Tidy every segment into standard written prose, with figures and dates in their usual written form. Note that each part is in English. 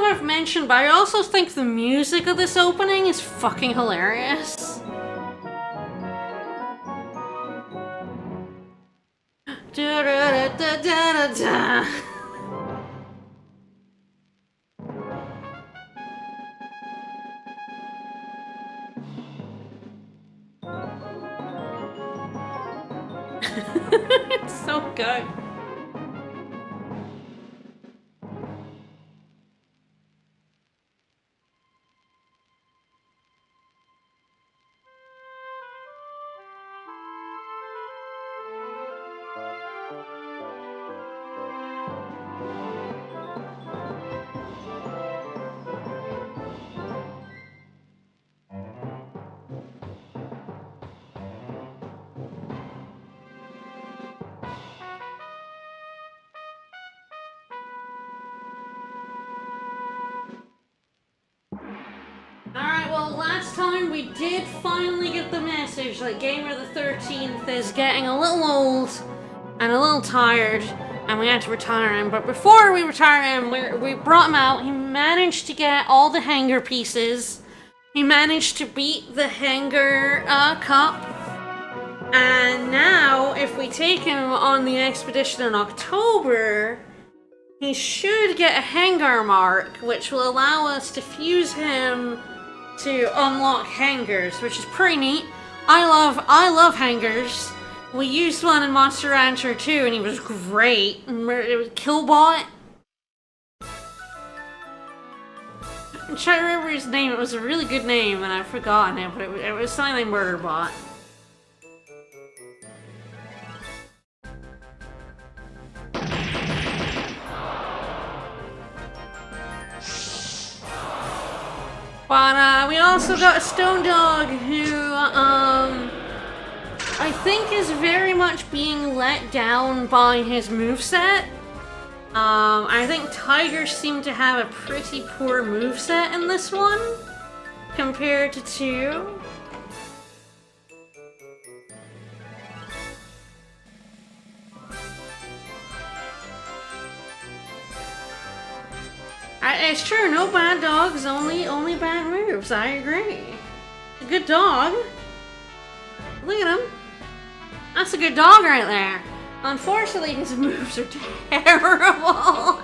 I've mentioned, but I also think the music of this opening is fucking hilarious. Da da da da da da. It's so good. Alright, well, last time we did finally get the message that Gamer the 13th is getting a little old and a little tired, and we had to retire him. But before we retire him, we brought him out. He managed to get all the hanger pieces. He managed to beat the hanger cup. And now, if we take him on the expedition in October, he should get a hanger mark, which will allow us to fuse him to unlock hangers, which is pretty neat. I love hangers. We used one in Monster Rancher 2 and he was great. It was Killbot. I'm trying to remember his name. It was a really good name and I've forgotten it, but it was something like Murderbot. But we also got a Stone Dog who, I think is very much being let down by his moveset. I think tigers seem to have a pretty poor moveset in this one, compared to 2. It's true, no bad dogs, only bad moves. I agree. A good dog. Look at him. That's a good dog right there. Unfortunately, his moves are terrible.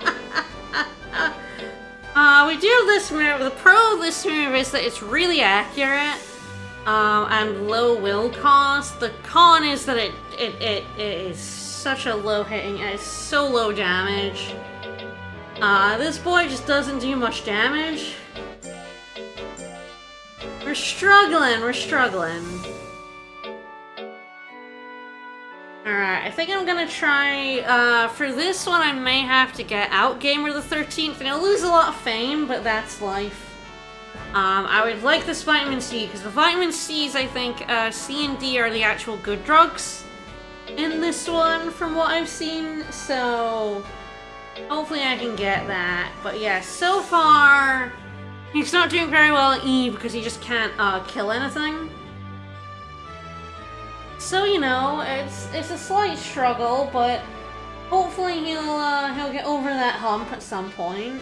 We do this move. The pro of this move is that it's really accurate and low will cost. The con is that it is such a low hitting. It's so low damage. This boy just doesn't do much damage. We're struggling. Alright, I think I'm gonna try, for this one I may have to get out Gamer the 13th, and I'll lose a lot of fame, but that's life. I would like this Vitamin C, because the Vitamin C's, I think, C and D are the actual good drugs in this one, from what I've seen, so hopefully I can get that. But yeah, so far, he's not doing very well at E because he just can't kill anything. So, you know, it's a slight struggle, but hopefully he'll get over that hump at some point.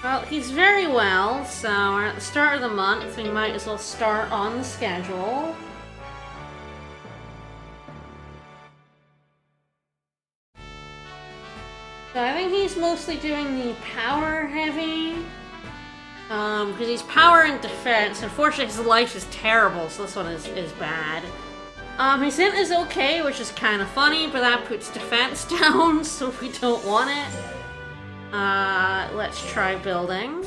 Well, he's very well, so we're at the start of the month, we might as well start on the schedule. So I think he's mostly doing the power heavy, because he's power and defense. Unfortunately, his life is terrible, so this one is bad. His int is okay, which is kind of funny, but that puts defense down, so we don't want it. Let's try building.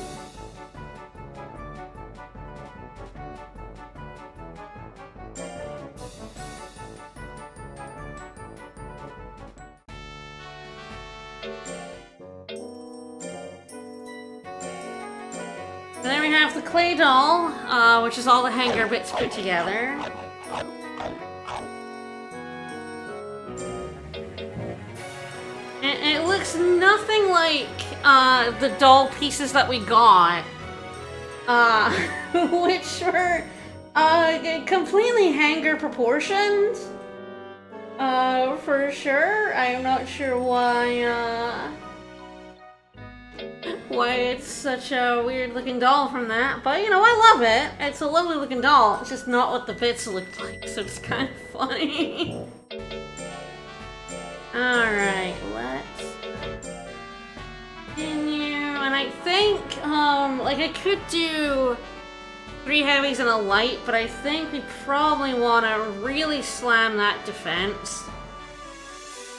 And then we have the clay doll, which is all the hanger bits put together. And it looks nothing like the doll pieces that we got, which were Completely hanger proportioned. For sure. I'm not sure why it's such a weird looking doll from that, but you know, I love it. It's a lovely looking doll. It's just not what the bits look like, so it's kind of funny. Alright, let's continue. And I think, like I could do 3 heavies and a light, but I think we probably want to really slam that defense.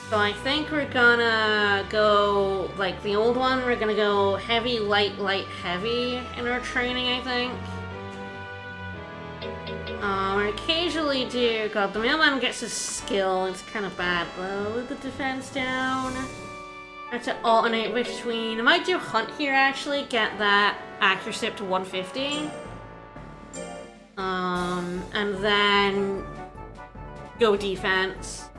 So I think we're gonna go, like the old one, we're gonna go heavy, light, light, heavy in our training, I think. We occasionally do, god, the mailman gets his skill, it's kind of bad though, with the defense down. I have to alternate between, I might do hunt here actually, get that accuracy up to 150. And then go defense.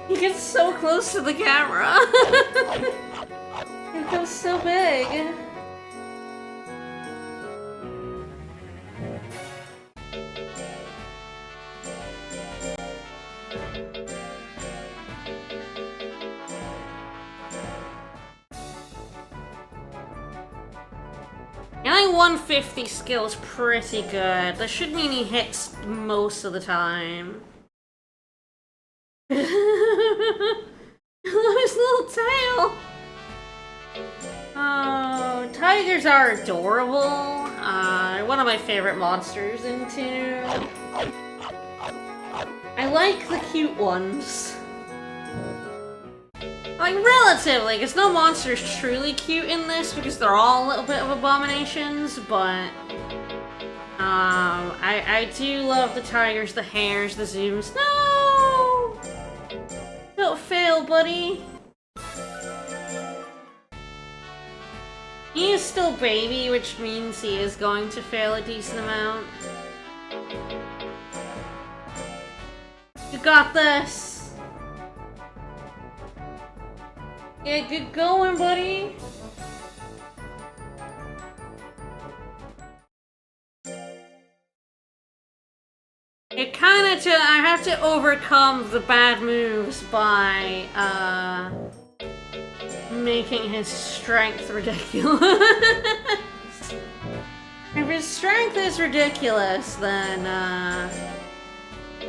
He gets so close to the camera. It goes so big. I think 150 skill is pretty good. That should mean he hits most of the time. I love his little tail! Oh, tigers are adorable. One of my favorite monsters in 2. I like the cute ones. Like, relatively, because no monster is truly cute in this, because they're all a little bit of abominations, but... I do love the tigers, the hares, the zooms. No! Don't fail, buddy. He is still baby, which means he is going to fail a decent amount. You got this! Yeah, good going, buddy! It kinda I have to overcome the bad moves by, making his strength ridiculous. If his strength is ridiculous, then,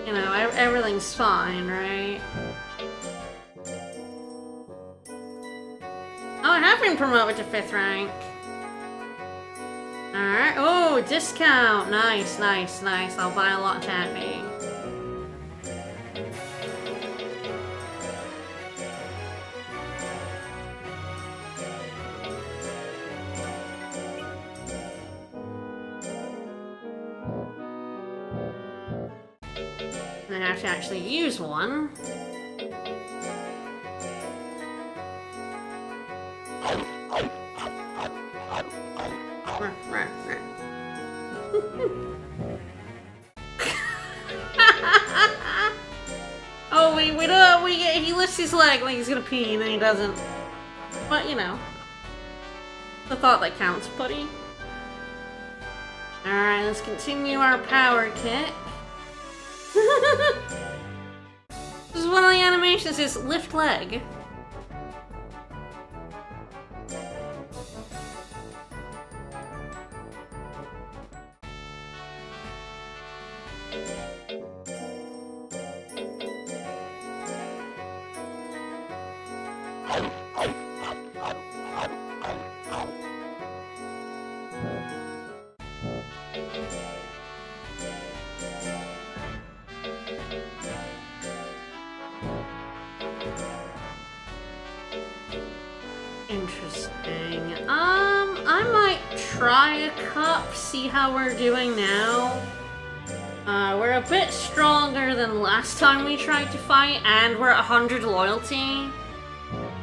you know, everything's fine, right? Oh, I have been promoted to 5th rank. Alright. Oh, discount. Nice, nice, nice. I'll buy a lot of tapping. I have to actually use one. Oh, he lifts his leg like he's gonna pee and then he doesn't. But, you know. The thought that counts, buddy. Alright, let's continue our power kick. This is one of the animations, is lift leg. Interesting. I might try a cup, see how we're doing now. We're a bit stronger than last time we tried to fight, and we're at 100 loyalty.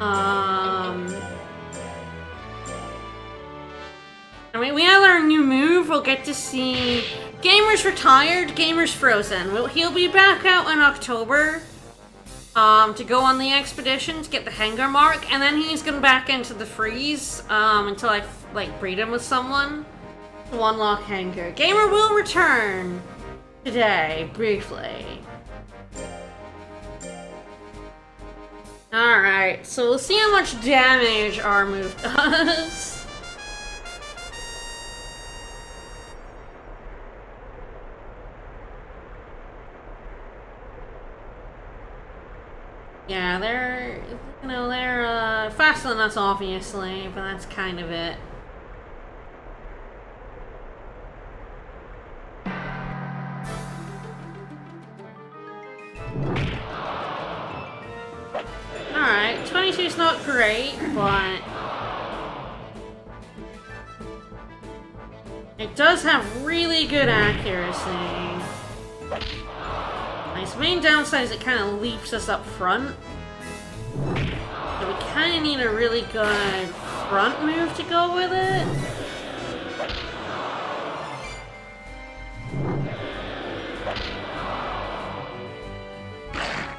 I mean, we have our new move. We'll get to see Gamer's retired, Gamer's frozen. He'll be back out in October. to go on the expedition to get the Hengar mark, and then he's going back into the freeze until I like breed him with someone to unlock Hengar. Gamer will return today briefly. Alright, so we'll see how much damage our move does. Yeah, they're faster than us, obviously, but that's kind of it. Alright, 22 is not great, but it does have really good accuracy. Its main downside is it kind of leaps us up front. So we kind of need a really good front move to go with it.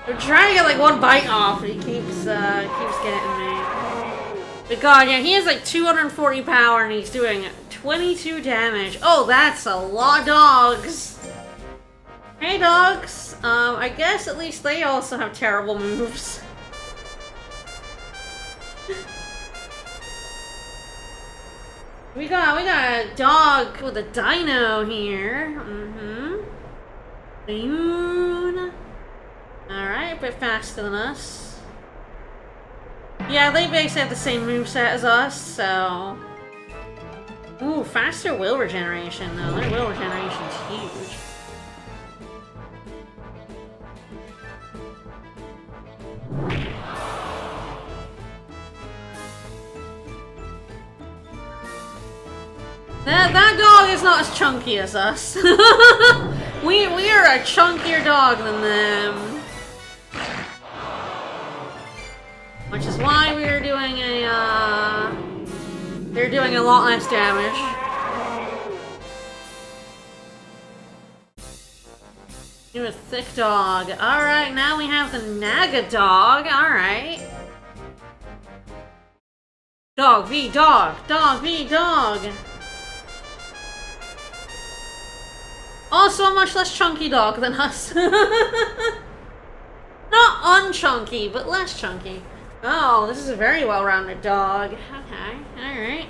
We're trying to get like one bite off, but he keeps getting me. But god, yeah, he has like 240 power and he's doing 22 damage. Oh, that's a lot of dogs. Hey dogs. I guess at least they also have terrible moves. We got a dog with a dino here. Balloon. Alright, a bit faster than us. Yeah, they basically have the same moveset as us, so... Ooh, faster will regeneration, though. Their will regeneration's huge. That dog is not as chunky as us. we are a chunkier dog than them. Which is why we are doing they're doing a lot less damage. You're a thick dog. Alright, now we have the Naga dog. Alright. Dog v dog. Dog v dog. Also a much less chunky dog than us. Not unchunky, but less chunky. Oh, this is a very well-rounded dog. Okay, alright.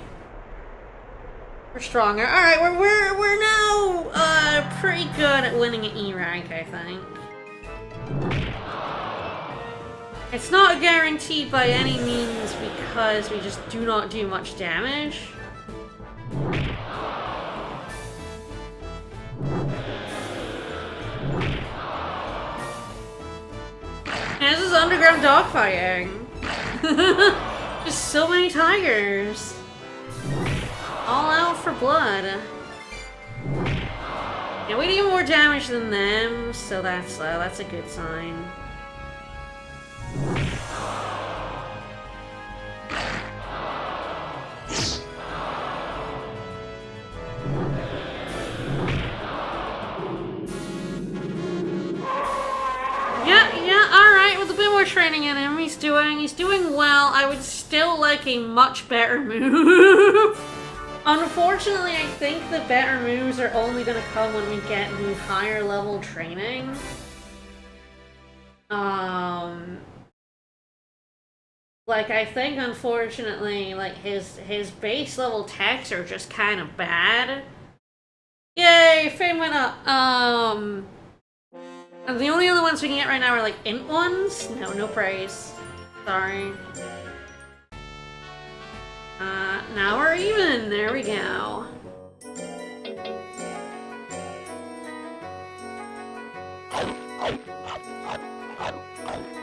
We're stronger. Alright, we're now pretty good at winning an E rank, I think. It's not guaranteed by any means because we just do not do much damage. And this is underground dogfighting. Just so many tigers. All out for blood. Yeah, we do more damage than them, so that's a good sign. Yeah, alright, with a bit more training in him, he's doing well. I would still like a much better move. Unfortunately, I think the better moves are only gonna come when we get the higher level training. Like, I think, unfortunately, like, his base level techs are just kind of bad. Yay, fame went up. And the only other ones we can get right now are, like, int ones? No praise. Sorry. Now we're even. There we go.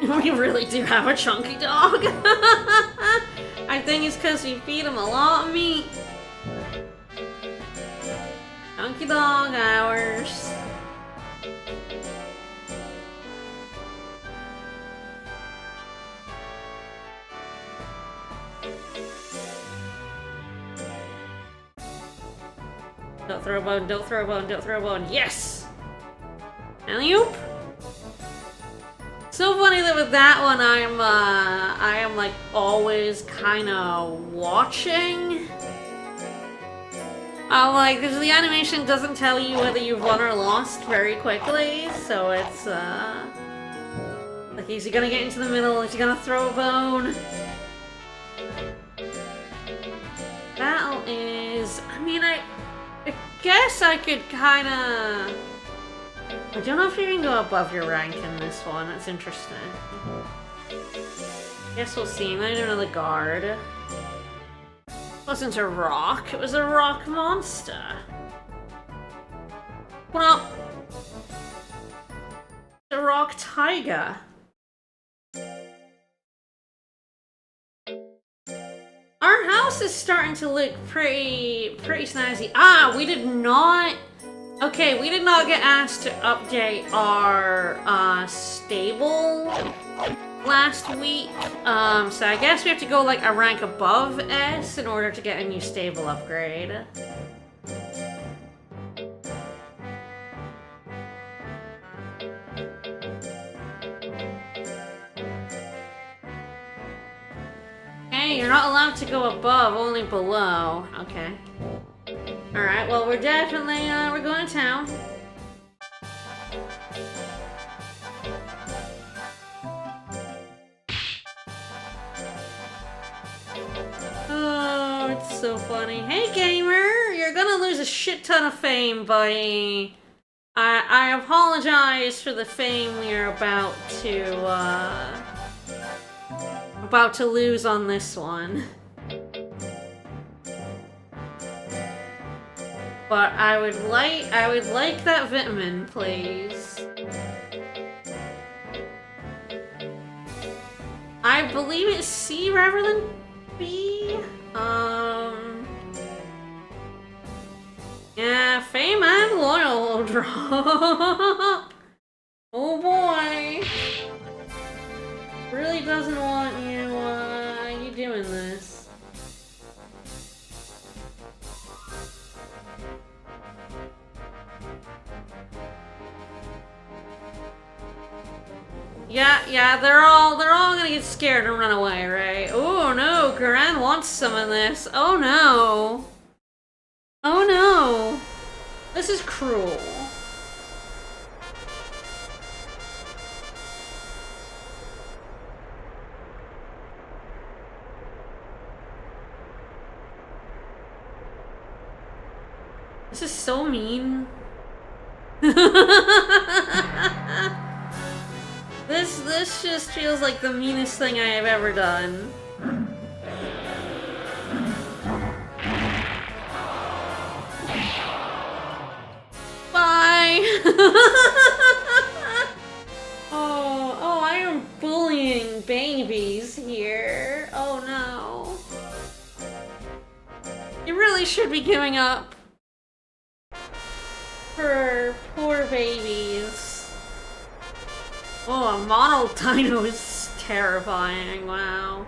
We really do have a chunky dog. I think it's because we feed him a lot of meat. Chunky dog hours. Don't throw a bone, don't throw a bone, don't throw a bone. Yes! Alley-oop! So funny that with that one, I am like always kind of watching. Like, because the animation doesn't tell you whether you've won or lost very quickly, so it's, like, is he gonna get into the middle? Is he gonna throw a bone? Battle is... I mean, I guess I could kinda... I don't know if you can go above your rank in this one. That's interesting. Guess we'll see. I'm gonna do another guard. It wasn't a rock. It was a rock monster. Well, the rock tiger. Our house is starting to look pretty snazzy. Ah, we did not... Okay, we did not get asked to update our stable last week. So I guess we have to go like a rank above S in order to get a new stable upgrade. Hey, you're not allowed to go above, only below. Okay. Alright, well, we're definitely, we're going to town. Oh, it's so funny. Hey, gamer! You're gonna lose a shit ton of fame by... I apologize for the fame we are about to lose on this one. But I would like that vitamin, please. I believe it's C rather than B. Yeah, fame and loyal will drop. Oh boy. Really doesn't want you doing this. Yeah, they're all gonna get scared and run away, right? Oh no, Garan wants some of this. Oh no. Oh no. This is cruel. This is so mean. This just feels like the meanest thing I have ever done. Bye! Oh, I am bullying babies here. Oh no. You really should be giving up. For poor babies. Oh, a mono dino is terrifying, wow.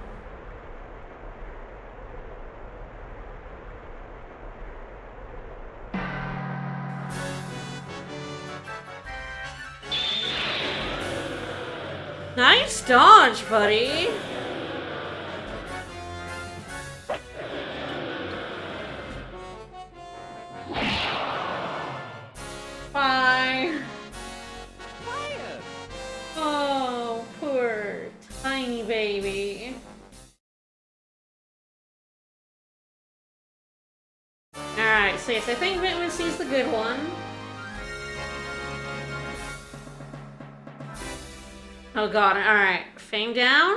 Nice dodge, buddy. Bye. Oh, poor tiny baby. Alright, so yes, I think Vitamin C's the good one. Oh god, alright. Fame down?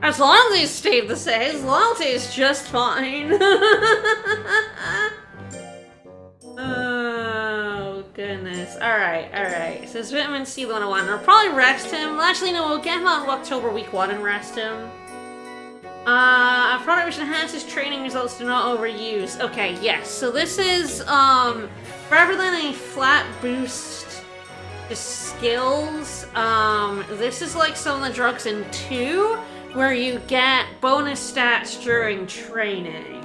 As long as he stayed the same, his loyalty is just fine. Oh, goodness. Alright. So it's Vitamin C 101. We'll probably rest him. Actually, no, we'll get him out in October week 1 and rest him. A product which enhances training results do not overuse. Okay, yes. So this is, rather than a flat boost, skills. This is like some of the drugs in 2, where you get bonus stats during training.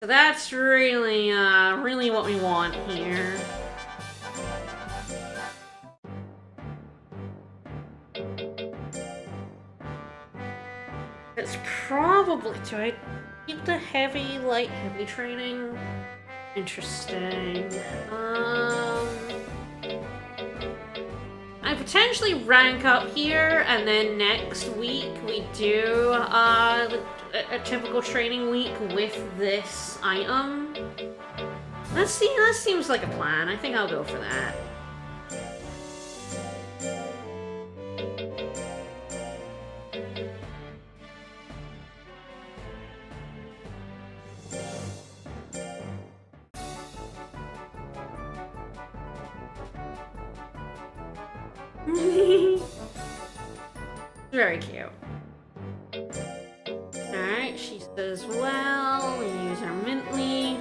So that's really, really what we want here. It's probably... Do I keep the heavy, light, heavy training? Interesting. I potentially rank up here, and then next week we do, a typical training week with this item. That seems like a plan. I think I'll go for that. Very cute. Alright, she says, well, we use our mint leaf.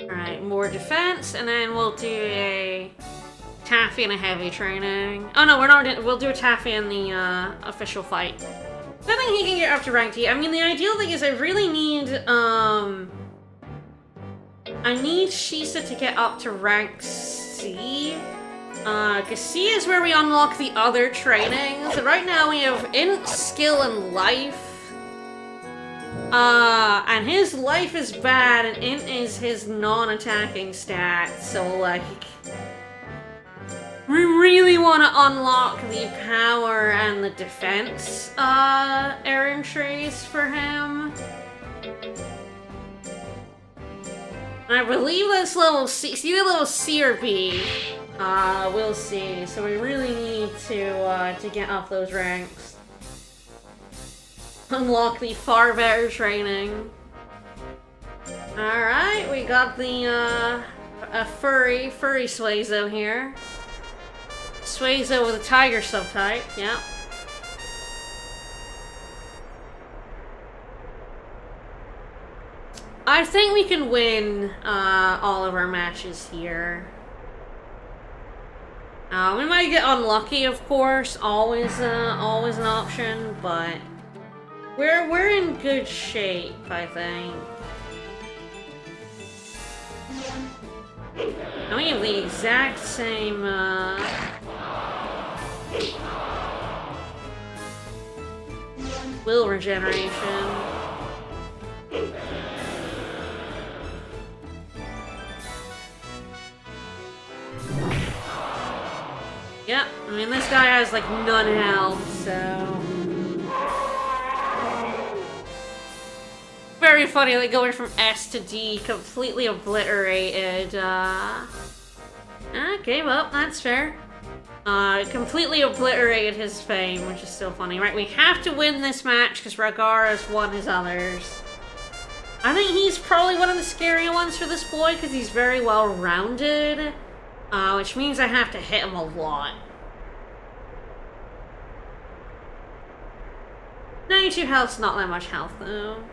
Alright, more defense, and then we'll do a Taffy and a heavy training. Oh no, we're not. We'll do a Taffy in the official fight. I think he can get up to rank T. I mean, the ideal thing is I really need, I need Shisa to get up to rank C. Because C is where we unlock the other trainings. Right now we have Int, Skill, and Life. And his Life is bad, and Int is his non-attacking stat, so, like... We really want to unlock the power and the defense, errand trees for him. And I believe that's level C. It's either level C or B. We'll see. So we really need to get up those ranks. Unlock the far better training. Alright, we got the, a furry Suazo here. Suazo with a tiger subtype, yeah. I think we can win all of our matches here. We might get unlucky, of course, always an option, but we're in good shape, I think. And we have the exact same will regeneration. Yep, I mean this guy has like none health, so... Very funny, like going from S to D, completely obliterated, okay, well, that's fair. Completely obliterated his fame, which is still funny. Right, we have to win this match because Ragara's won his others. I think he's probably one of the scarier ones for this boy because he's very well-rounded, which means I have to hit him a lot. 92 health's not that much health, though.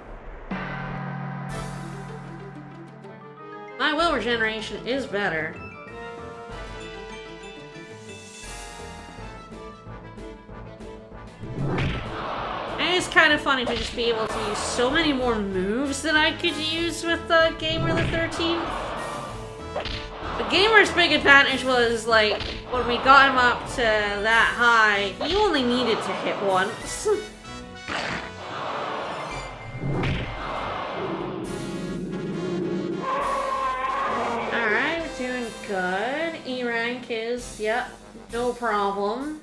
My will regeneration is better. And it's kind of funny to just be able to use so many more moves than I could use with Gamer the 13th. The Gamer's big advantage was, like, when we got him up to that high, he only needed to hit once. Alright, we're doing good. E rank is, yep, no problem.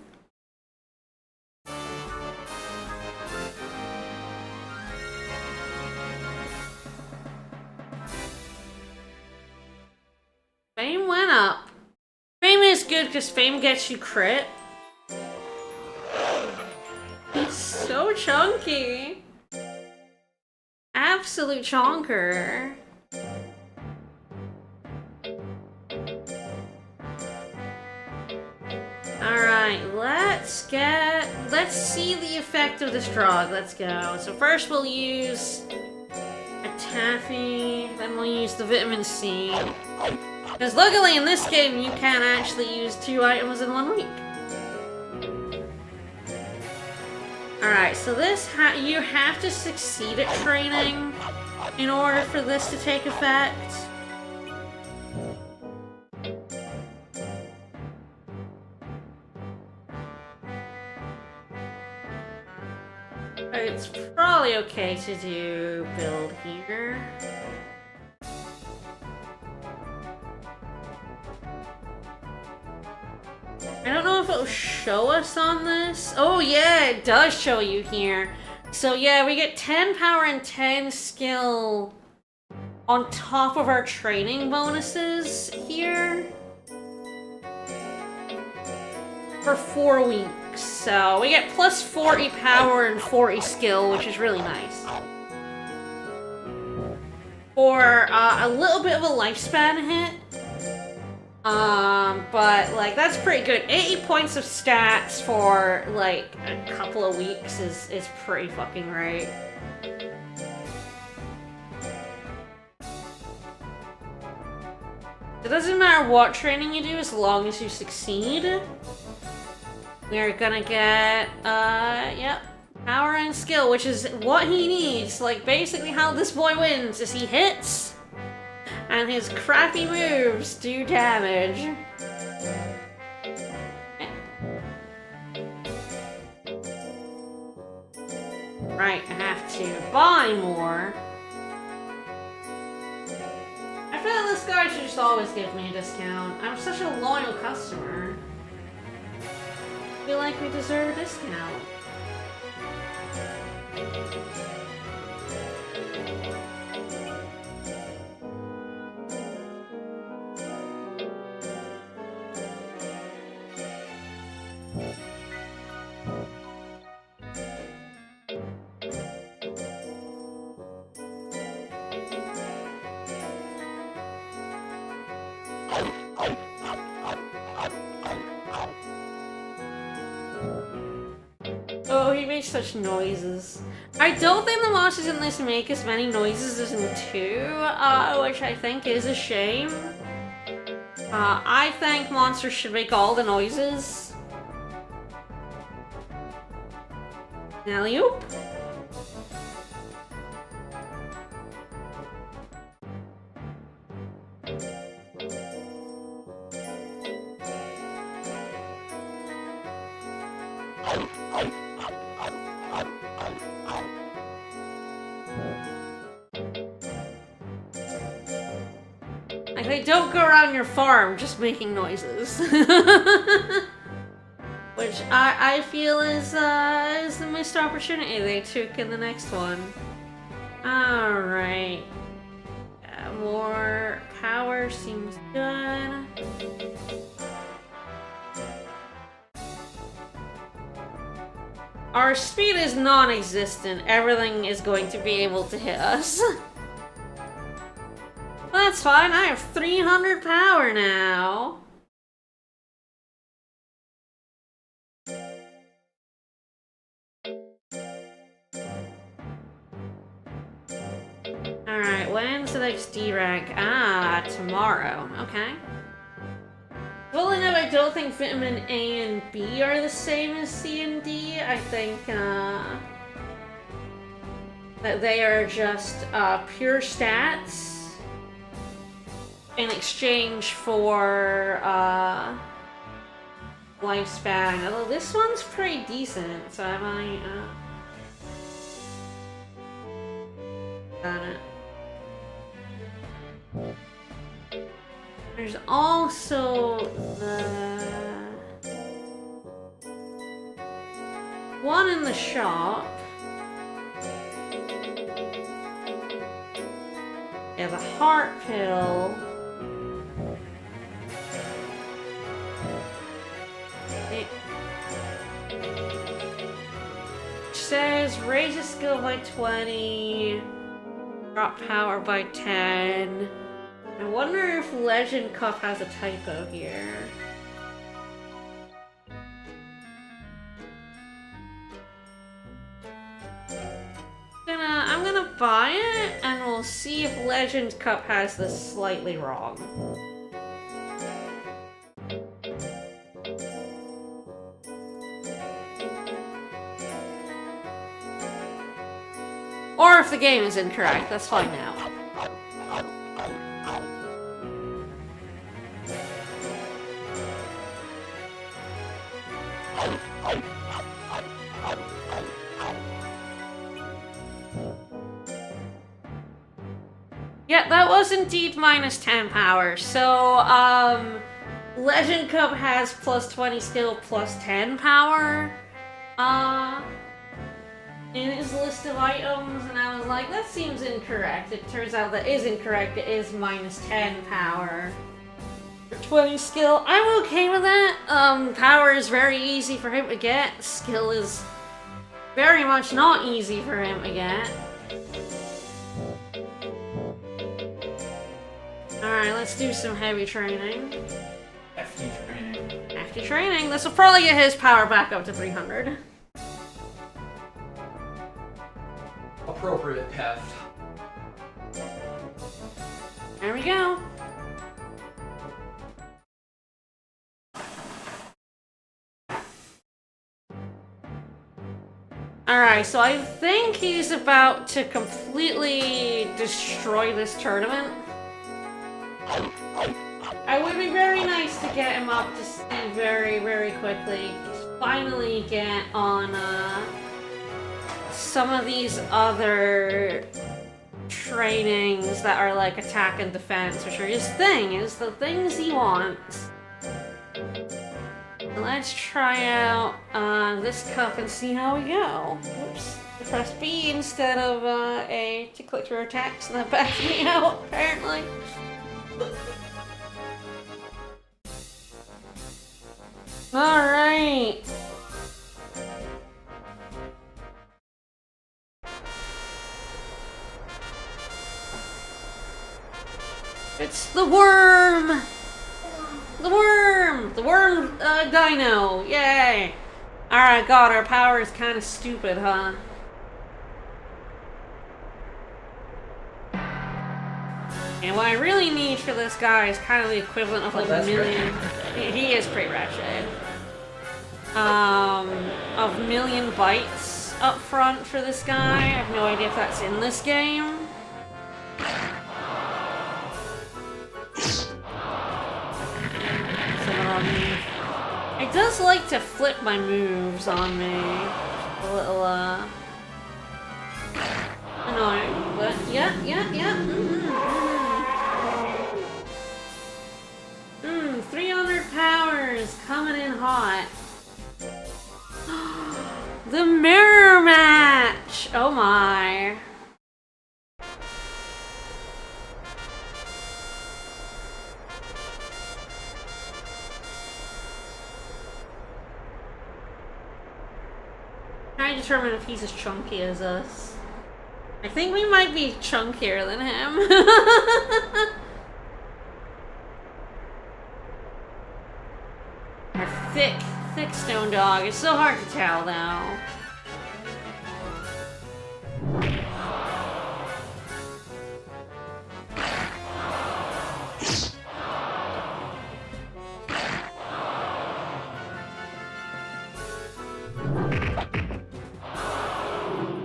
Fame went up. Fame is good good because fame gets you crit. He's so chunky. Absolute chonker. Alright, let's see the effect of this drug. Let's go. So first we'll use a taffy, then we'll use the vitamin C. Because luckily in this game you can actually use 2 items in 1 week. Alright, so this you have to succeed at training in order for this to take effect. It's probably okay to do build here. I don't know if it'll show us on this. Oh yeah, it does show you here. So yeah, we get 10 power and 10 skill on top of our training bonuses here for 4 weeks. So we get plus 40 power and 40 skill, which is really nice. For a little bit of a lifespan hit. But like that's pretty good. 80 points of stats for like a couple of weeks is pretty fucking great. It doesn't matter what training you do as long as you succeed. We're gonna get yep, power and skill, which is what he needs. Like basically how this boy wins is he hits and his crappy moves do damage. Right, I have to buy more. I feel like this guy should just always give me a discount. I'm such a loyal customer. I feel like we deserve a discount. Oh, he makes such noises. I don't think the monsters in this make as many noises as in 2, which I think is a shame. I think monsters should make all the noises. Alley-oop. Like, they don't go around your farm just making noises. Which I feel is the missed opportunity they took in the next one. Alright. Yeah, more power seems good. Our speed is non-existent. Everything is going to be able to hit us. That's fine, I have 300 power now. Alright, when's the next D rank? Ah, tomorrow. Okay. Well enough, I don't think vitamin A and B are the same as C and D. I think that they are just pure stats in exchange for lifespan. Although this one's pretty decent, so I might got it. There's also the one in the shop. Yeah, the heart pill. says raise his skill by 20, drop power by 10. I wonder if Legend Cup has a typo here. I'm gonna buy it, and we'll see if Legend Cup has this slightly wrong. Or if the game is incorrect, that's fine now. Yeah, that was indeed minus 10 power. So, Legend Cup has plus 20 skill, plus 10 power. In his list of items, and I was like, that seems incorrect. It turns out that is incorrect. It is minus 10 power for 20 skill. I'm okay with that. Power is very easy for him to get. Skill is very much not easy for him to get. Alright, let's do some heavy training. Hefty training. Hefty training. This will probably get his power back up to 300. Appropriate heft. There we go. Alright, so I think he's about to completely destroy this tournament. It would be very nice to get him up to speed very, very quickly. Finally get on, some of these other trainings that are like attack and defense, which are his thing, is the things he wants. Let's try out this cup and see how we go. Oops. I pressed B instead of A to click through attacks, and that backed me out, apparently. Alright. It's the worm! The worm! The worm dino! Yay! Alright, God, our power is kind of stupid, huh? And what I really need for this guy is kind of the equivalent of like a million... He is pretty wretched. Of million bytes up front for this guy. I have no idea if that's in this game. It does like to flip my moves on me. A little, annoying, but yeah. 300 powers coming in hot. The mirror match! Oh my. Trying to determine if he's as chunky as us. I think we might be chunkier than him. Our thick stone dog. It's so hard to tell, though.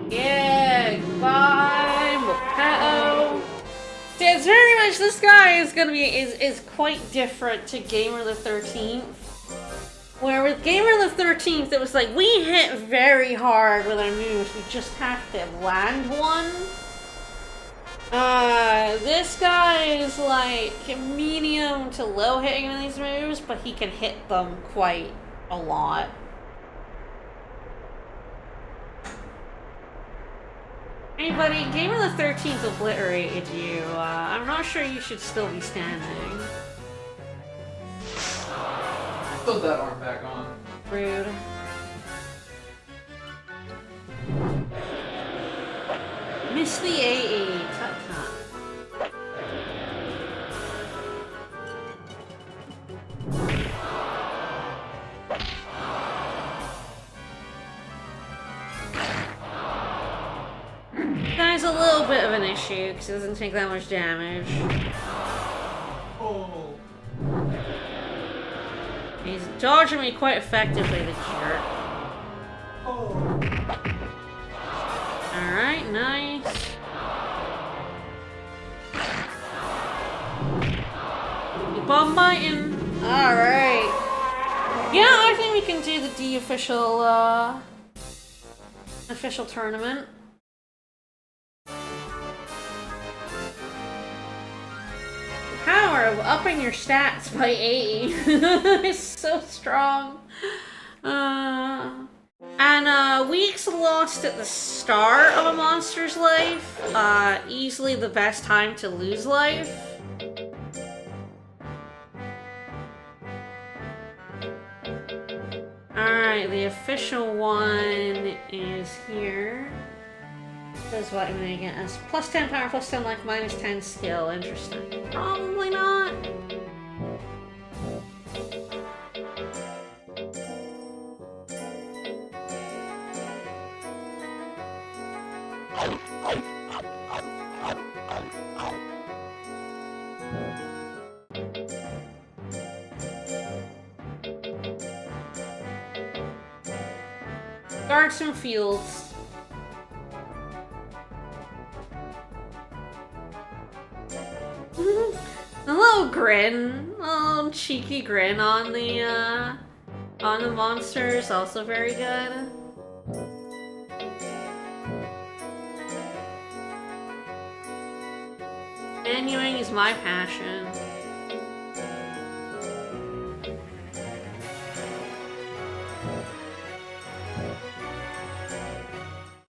Yeah, goodbye, Mopetto. See, it's very much, this guy is gonna be, is quite different to Gamer the 13th. Where with Gamer the 13th, it was like, we hit very hard with our moves, we just have to land one. This guy is like medium to low hitting with these moves, but he can hit them quite a lot. Hey buddy, Gamer the 13th obliterated you. I'm not sure you should still be standing. Put that arm back on. Rude. miss the AE. Tut-tut. That's a little bit of an issue because it doesn't take that much damage. Oh. He's dodging me quite effectively, the jerk. Oh. Alright, nice. Keep on biting. Alright. Yeah, I think we can do the official, official tournament. Power of upping your stats by 80 is so strong. Weeks lost at the start of a monster's life, easily the best time to lose life. Alright, the official one is here. That's what I'm gonna get as plus 10 power, plus 10 life, minus 10 skill. Interesting. Probably not. Guard some fields. A little grin, a little cheeky grin on the monster is also very good. Menuing is my passion.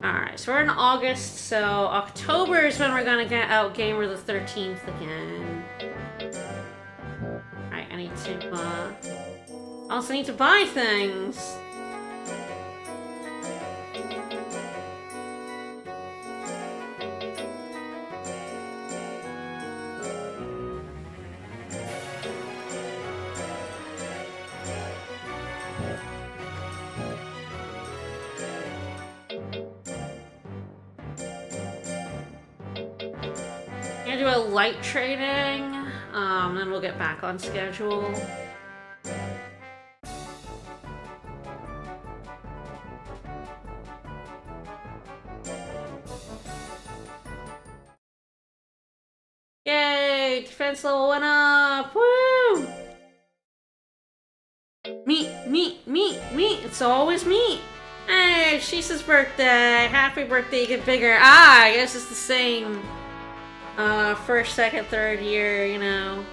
Alright, so we're in August, so October is when we're gonna get out Gamer the 13th again. Alright, I need to, also need to buy things! Gonna do a light trading, then we'll get back on schedule. Yay! Defense level went up! Woo! Meat, meat, meat, meat! It's always meat! Hey, Shisa's birthday! Happy birthday, get bigger! Ah, I guess it's the same. First, second, third year, you know.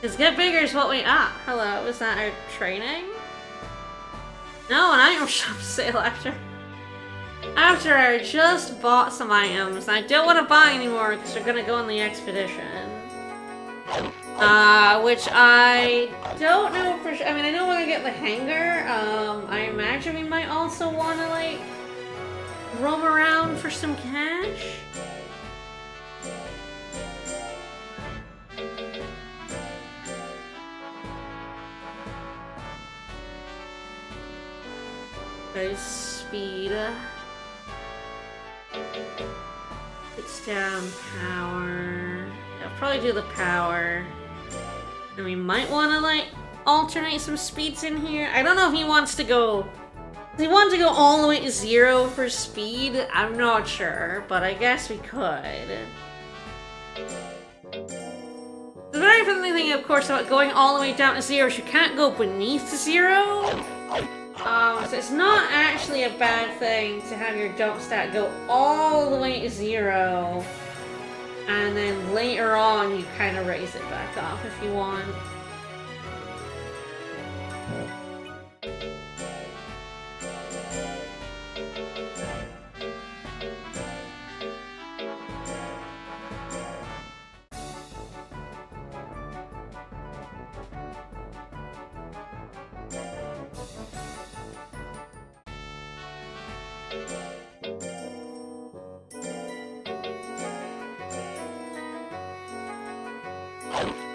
Because get bigger is what we... Ah, hello, is that our training? No, an item shop sale after I just bought some items. I don't want to buy anymore because they're gonna go on the expedition. Which I don't know for sure. I mean, I know we're gonna get the hangar. I imagine we might also want to, like, roam around for some cash. There's speed. It's down power. I'll probably do the power. And we might want to, like, alternate some speeds in here. I don't know if he wants to go... Does he want to go all the way to 0 for speed? I'm not sure, but I guess we could. The very funny thing, of course, about going all the way down to 0 is you can't go beneath 0. So it's not actually a bad thing to have your jump stat go all the way to 0. And then later on, you kind of raise it back up if you want.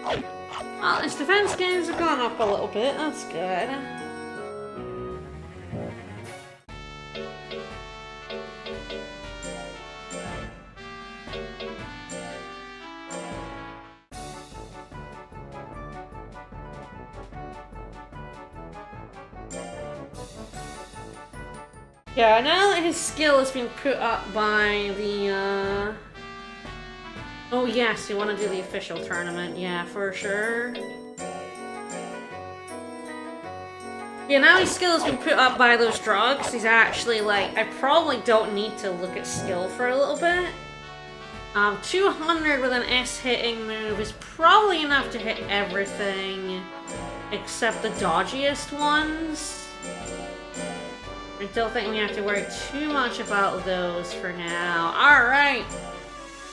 Well, his defense gains have gone up a little bit. That's good. Yeah, now that his skill has been put up by the, Oh yes, you want to do the official tournament. Yeah, for sure. Yeah, now his skill has been put up by those drugs. He's actually, like, I probably don't need to look at skill for a little bit. 200 with an S-hitting move is probably enough to hit everything except the dodgiest ones. I don't think we have to worry too much about those for now. Alright!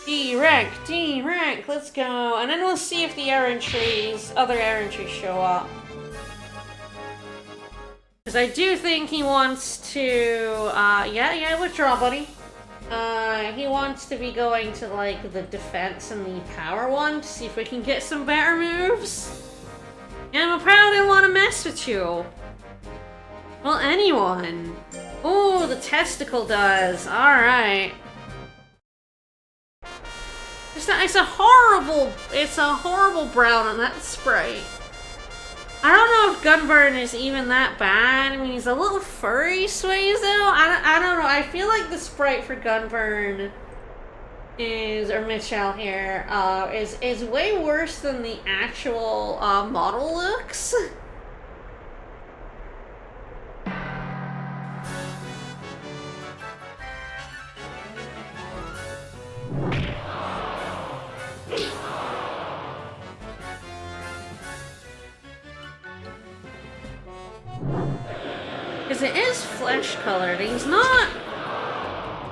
D-rank, let's go. And then we'll see if the other errand trees show up. Because I do think he wants to, yeah, withdraw, buddy. He wants to be going to, like, the defense and the power one to see if we can get some better moves. And I probably didn't want to mess with you. Well, anyone. Oh, the testicle does. Alright. It's a horrible brown on that sprite. I don't know if Gunburn is even that bad. I mean, he's a little furry, Sways, though. I don't know. I feel like the sprite for Gunburn or Mitchell here, is way worse than the actual, model looks. Because it is flesh-colored. He's not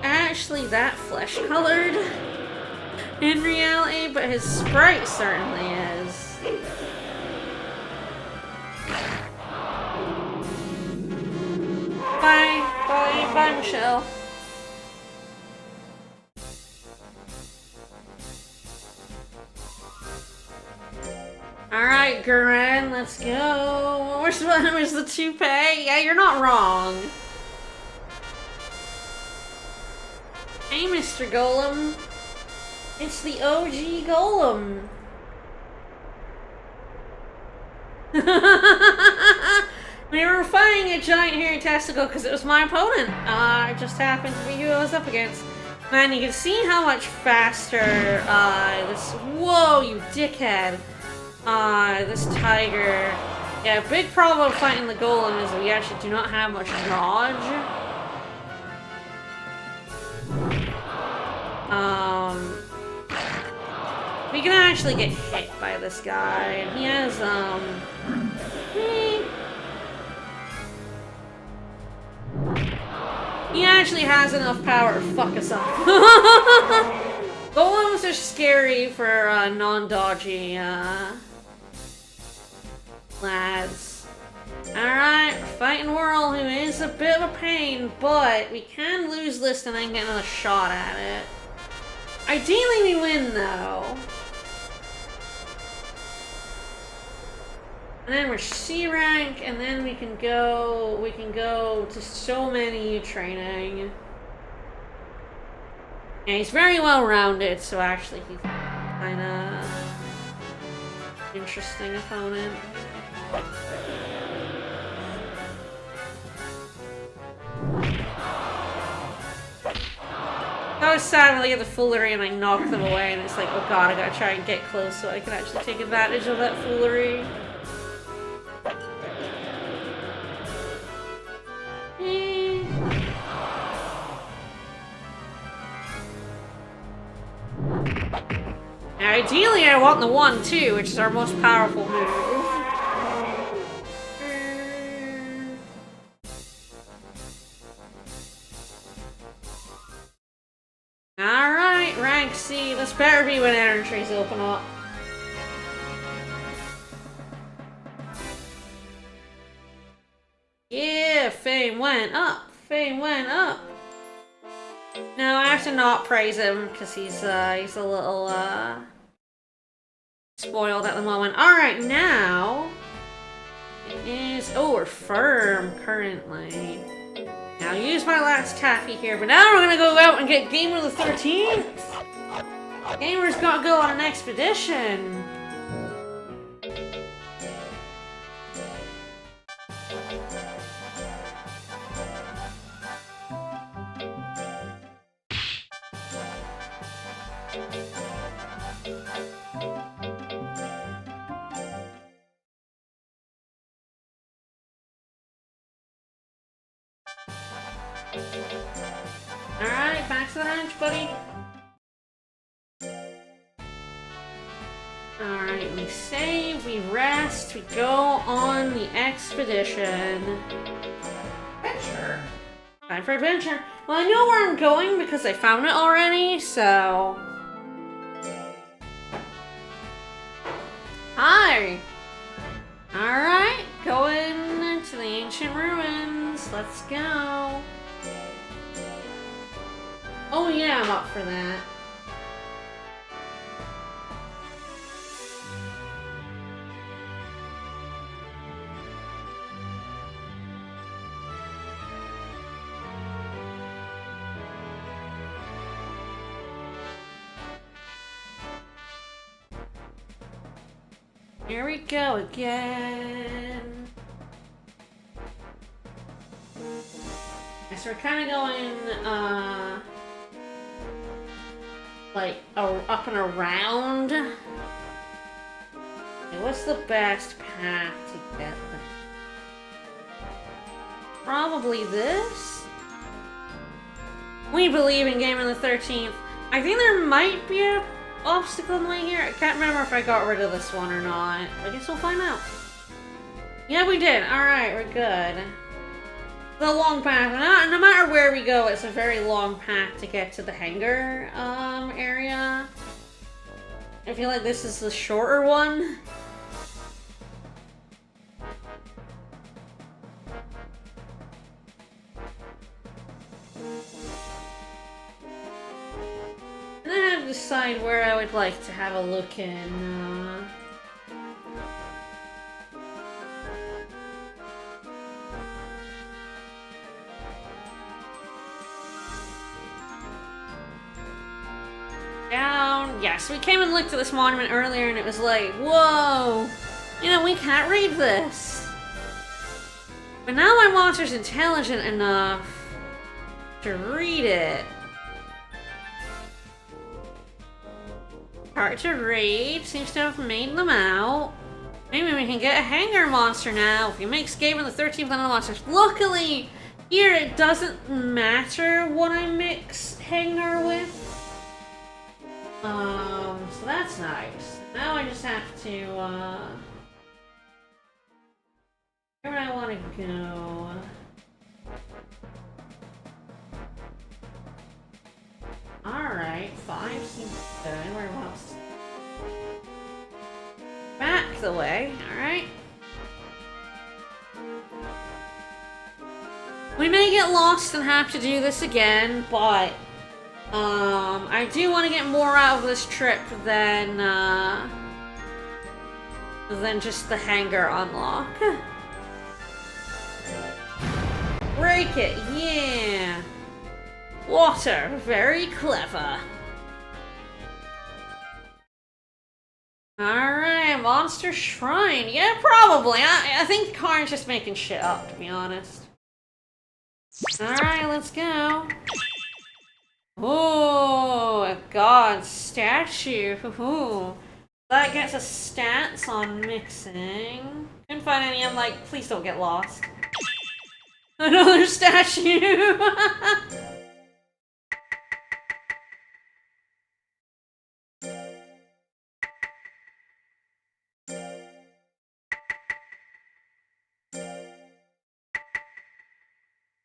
actually that flesh-colored in reality, but his sprite certainly is. Bye, Michelle. Alright, Gurren, let's go. Where's the toupee? Yeah, you're not wrong. Hey, Mr. Golem. It's the OG Golem. We were fighting a giant hairy testicle because it was my opponent. It just happened to be who I was up against. Man, you can see how much faster, whoa, you dickhead. This tiger. Yeah, big problem fighting the golem is we actually do not have much dodge. We can actually get hit by this guy, and he has, he actually has enough power to fuck us up. Golems are scary for, non-dodgy, lads. Alright, fighting Whirl, who is a bit of a pain, but we can lose this and then get another shot at it. Ideally we win, though. And then we're C rank, and then we can go to so many training. Yeah, he's very well rounded, so actually he's kinda interesting opponent. I was sad when I get the foolery and I knock them away, and it's like, oh god, I gotta try and get close so I can actually take advantage of that foolery. Now, ideally, I want the 1-2, which is our most powerful move. Alright, rank C. This better be when errand trees open up. Yeah, fame went up. Fame went up. No, I have to not praise him because he's a little spoiled at the moment. Alright, now it is... Oh, we're firm currently. Now use my last taffy here, but now we're gonna go out and get Gamer the 13th! Gamer's gotta go on an expedition! Alright, back to the ranch, buddy. Alright, we save, we rest, we go on the expedition. Adventure. Time for adventure. Well, I know where I'm going because I found it already, so... Hi! Alright, going to the ancient ruins. Let's go. Oh yeah, I'm up for that. Here we go again. So we're kind of going, like, up and around. Okay, what's the best path to get there? Probably this? We believe in Gamer the 13th. I think there might be a obstacle in the way here. I can't remember if I got rid of this one or not. I guess we'll find out. Yeah, we did. Alright, we're good. The long path. No matter where we go, it's a very long path to get to the hangar area. I feel like this is the shorter one. And then I have to decide where I would like to have a look in. Down. Yes, we came and looked at this monument earlier and it was like, whoa! You know, we can't read this. But now my monster's intelligent enough to read it. Hard to read. Seems to have made them out. Maybe we can get a hangar monster now. If we make Gamer the 13th on the monsters. Luckily, here it doesn't matter what I mix hangar with. So that's nice. Now I just have to, where would I want to go? Alright, 5 seems good. Where else? Back the way, alright. We may get lost and have to do this again, but I do want to get more out of this trip than just the hangar unlock. Break it, yeah. Water, very clever. Alright, Monster Shrine. Yeah, probably. I think Karn's just making shit up, to be honest. Alright, let's go. Oh, a god statue. Ooh. That gets us stats on mixing. Couldn't find any. I'm like, please don't get lost. Another statue.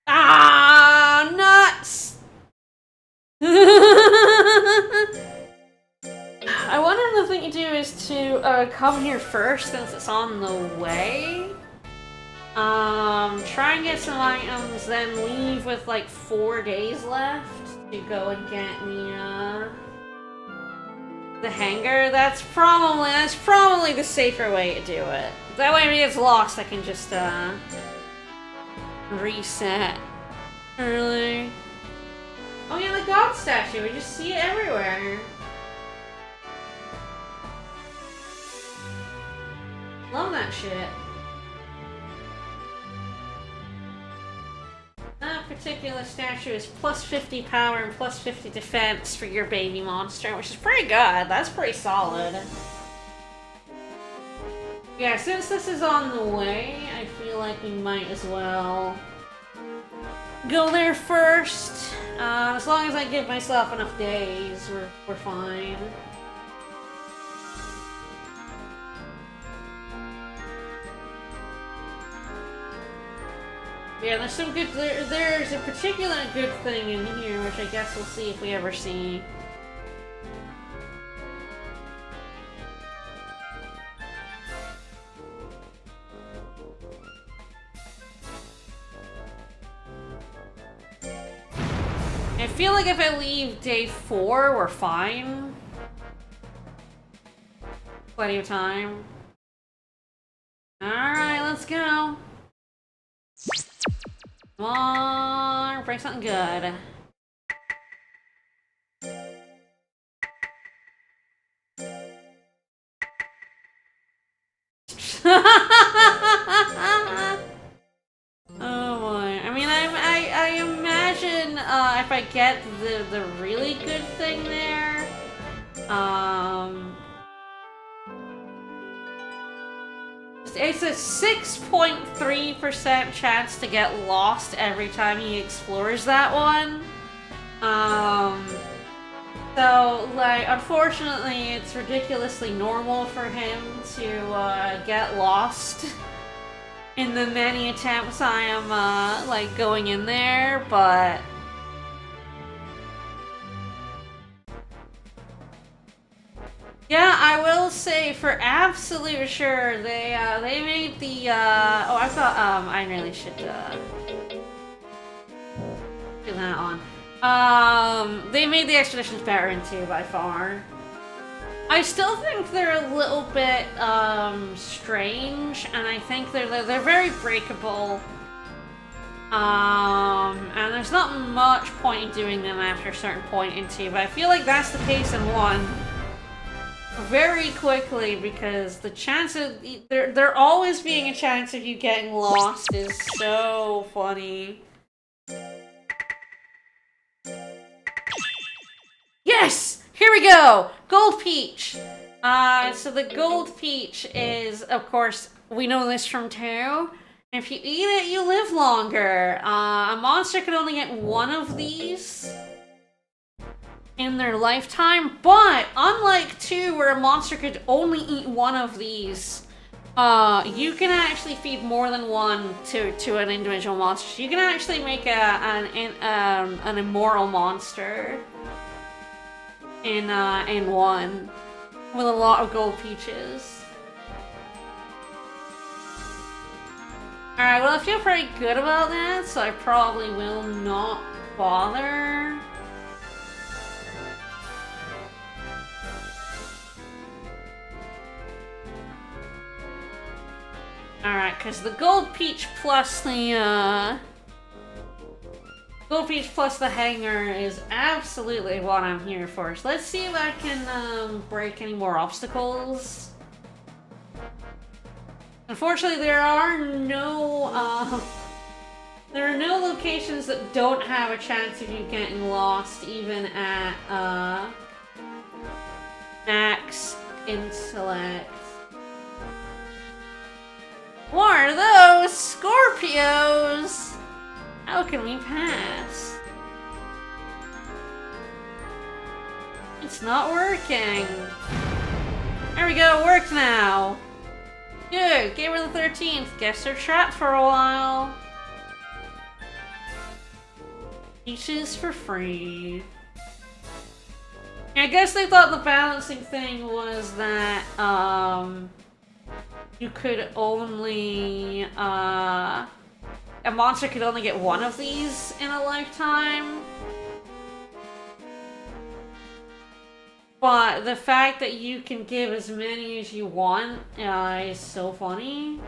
Ah, nuts! I wonder if the thing to do is to come here first since it's on the way. Try and get some items, then leave with like 4 days left to go and get me The hanger? That's probably the safer way to do it. That way if it gets lost, I can just, reset early. Oh yeah, the god statue, we just see it everywhere. Love that shit. That particular statue is plus 50 power and plus 50 defense for your baby monster, which is pretty good. That's pretty solid. Yeah, since this is on the way, I feel like we might as well go there first. As long as I give myself enough days, we're fine. Yeah, there's some good. There's a particular good thing in here, which I guess we'll see if we ever see. I feel like if I leave day 4, we're fine. Plenty of time. Alright, let's go. Come on, bring something good. Oh boy. I mean, I imagine if I get the really good thing there, it's a 6.3% chance to get lost every time he explores that one. So, like, unfortunately, it's ridiculously normal for him to get lost in the many attempts I am, like, going in there, but... Yeah, I will say for absolute sure they made the oh, I thought I really should do that on. They made the expeditions better in 2 by far. I still think they're a little bit strange, and I think they're very breakable. And there's not much point in doing them after a certain point in 2, but I feel like that's the case in 1. Very quickly, because the chance of there always being a chance of you getting lost is so funny. Yes! Here we go! Gold Peach! So the Gold Peach is, of course, we know this from 2. If you eat it, you live longer. A monster can only get 1 of these in their lifetime, but unlike 2, where a monster could only eat 1 of these, you can actually feed more than 1 to an individual monster. You can actually make an immortal monster in 1 with a lot of gold peaches. Alright, well, I feel pretty good about that, so I probably will not bother. Alright, because the Gold Peach plus the, Gold Peach plus the hanger is absolutely what I'm here for. So let's see if I can, break any more obstacles. Unfortunately, there are no locations that don't have a chance of you getting lost, even at, max intellect. What are those? Scorpios! How can we pass? It's not working. There we go, it worked now. Good, Gamer the 13th. Guess they're trapped for a while. Peaches for free. I guess they thought the balancing thing was that, you could only, a monster could only get 1 of these in a lifetime. But the fact that you can give as many as you want is so funny.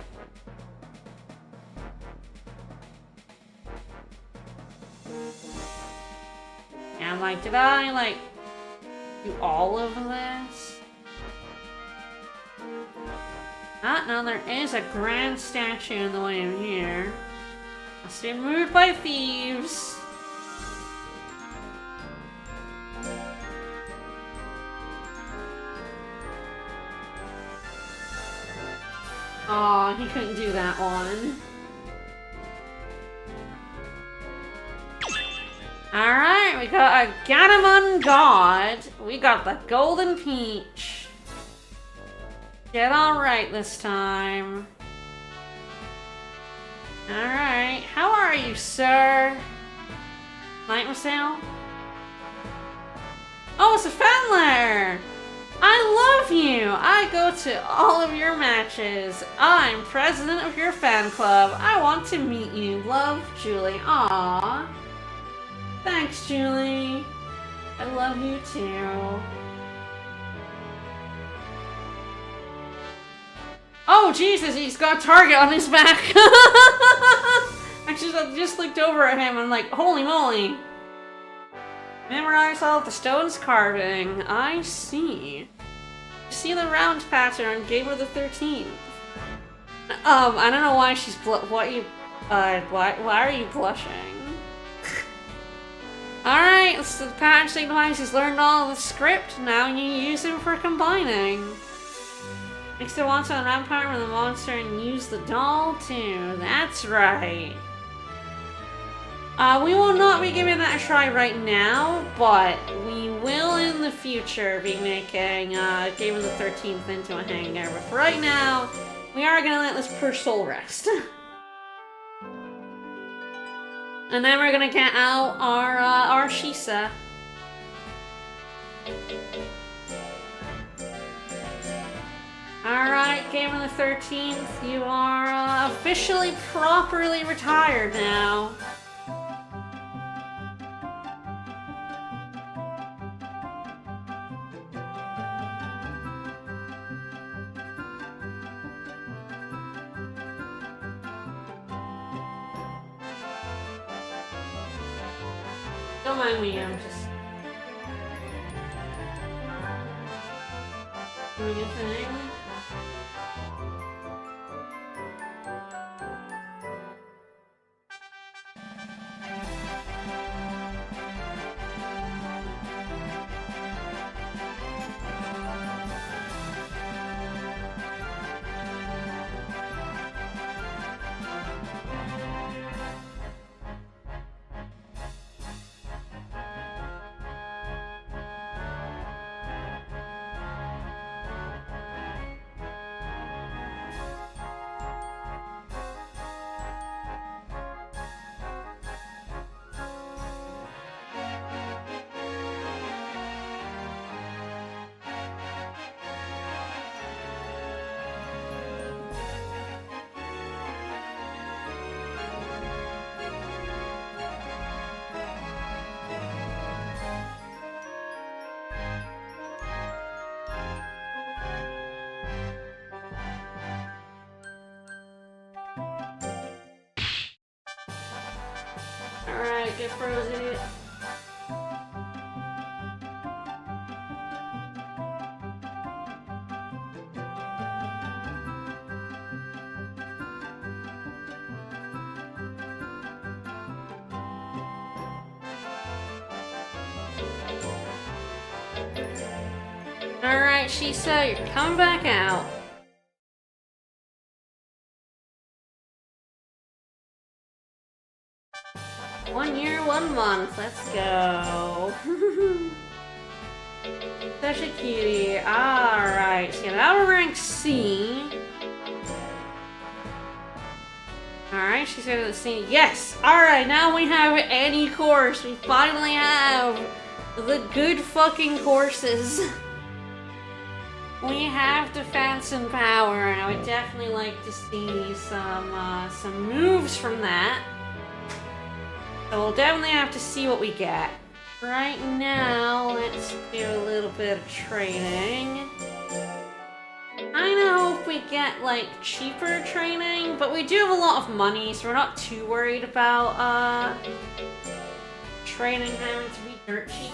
And I'm like, did I, like, do all of this? No, there is a grand statue in the way of here. Must be moved by thieves. Aw, he couldn't do that one. Alright, we got a Gatomon God. We got the Golden Peach. Get alright this time. Alright, how are you, sir? Nightmasail? Oh, it's a Fenler! I love you! I go to all of your matches. I'm president of your fan club. I want to meet you. Love, Julie. Aww. Thanks, Julie. I love you too. Oh, Jesus, he's got a target on his back. I just looked over at him and like, holy moly. Memorize all of the stone's carving. I see. See the round pattern, Gamer the 13th. I don't know why she's why are you blushing? Alright, so the pattern signifies he's learned all of the script. Now you use him for combining. Mix the monster on the round pattern with the monster and use the doll too. That's right. We will not be giving that a try right now, but we will in the future be making Game of the 13th into a hangover. But for right now, we are gonna let this poor soul rest. And then we're gonna get out our Shisa. Alright, Game of the 13th, you are officially properly retired now. Don't mind me, I'm just doing a thing. Alright, get frozen. Alright, Shisa, you're coming back out. One year, 1 month. Let's go. Such a cutie. Alright, so now we're rank C. Alright, she's going to see. Yes! Alright, now we have any course. We finally have the good fucking courses. We have defense and power, and I would definitely like to see some moves from that. So we'll definitely have to see what we get. Right now, let's do a little bit of training. I hope we get, like, cheaper training, but we do have a lot of money, so we're not too worried about, training having to be dirt cheap.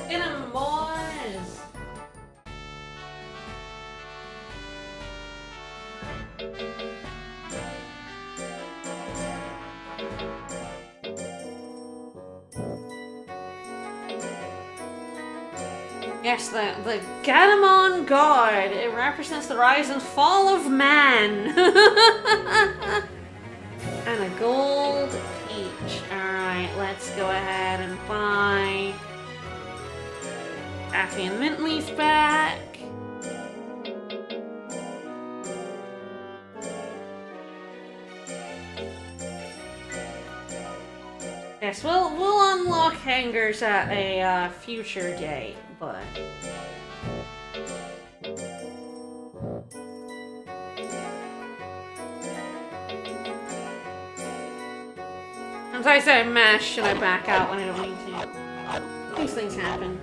Get him, boys! Yes, the Gatomon God. It represents the rise and fall of man. And a gold peach. Alright, let's go ahead and buy Taffy and Mint Leaf back. Yes, we'll unlock hangers at a future date, but as I said, mash and I back out when I don't need to. These things happen.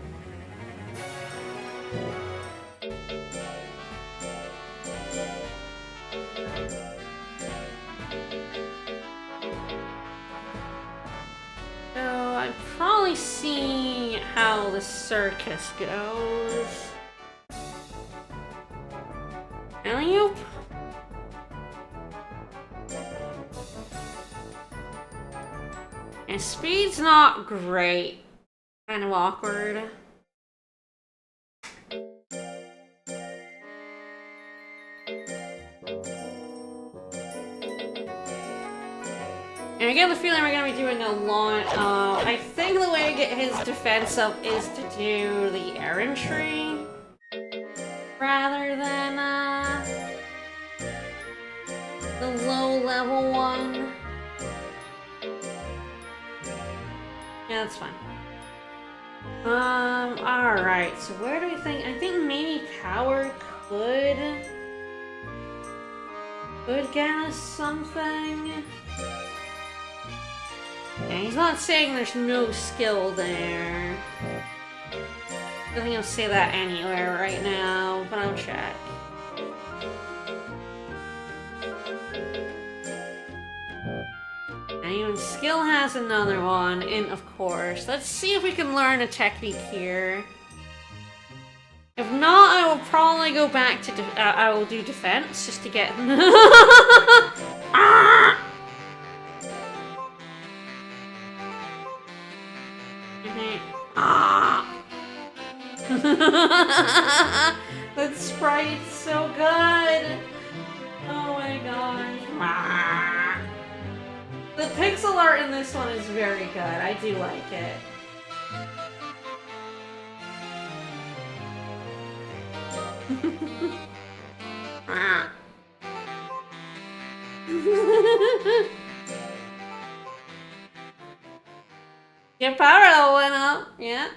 So I've probably seen how the circus goes. Alley-oop? And speed's not great. Kind of awkward. And I get the feeling we're gonna be doing a lot of... I think the way to get his defense up is to do the errantry. Rather than, the low-level one. Yeah, that's fine. Alright, so where do we think... I think maybe power could get us something. Yeah, he's not saying there's no skill there. I don't think he'll say that anywhere right now, but I'll check. And even skill has another one, and of course. Let's see if we can learn a technique here. If not, I will probably go back to... I will do defense, just to get... Ah! Ah! That sprite's so good! Oh my gosh. Ah! The pixel art in this one is very good. I do like it. Ah. Your power level went up, yeah.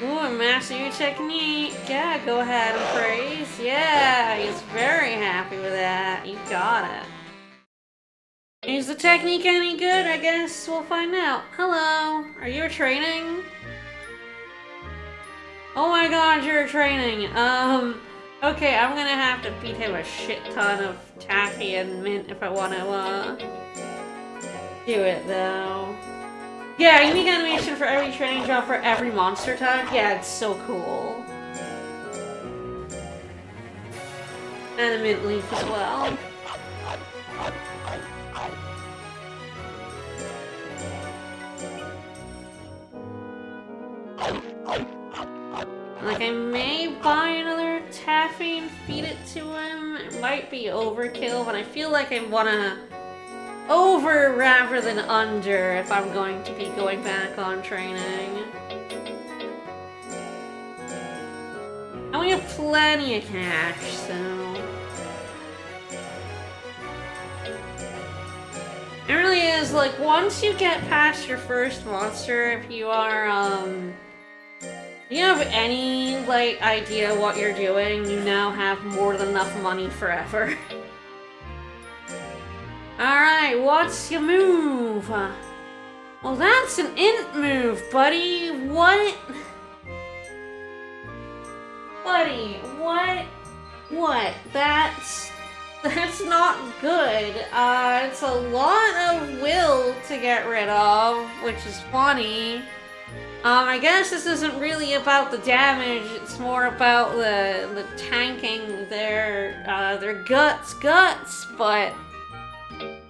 Ooh, and master your technique. Yeah, go ahead and praise. Yeah, he's very happy with that. You got it. Is the technique any good? I guess we'll find out. Hello, are you training? Oh my god, you're training. Okay, I'm gonna have to feed him a shit ton of taffy and mint if I wanna, do it though. Yeah, unique animation for every training job for every monster type. Yeah, it's so cool. And a mint leaf as well. Like, I may buy another taffy and feed it to him. It might be overkill, but I feel like I wanna over rather than under if I'm going to be going back on training. And we have plenty of cash, so... It really is, like, once you get past your first monster, if you are, you have any, like, idea what you're doing, you now have more than enough money forever. Alright, what's your move? Well, that's an int move, buddy. What? Buddy, what? What? That's not good. It's a lot of will to get rid of, which is funny. I guess this isn't really about the damage, it's more about the tanking their guts, but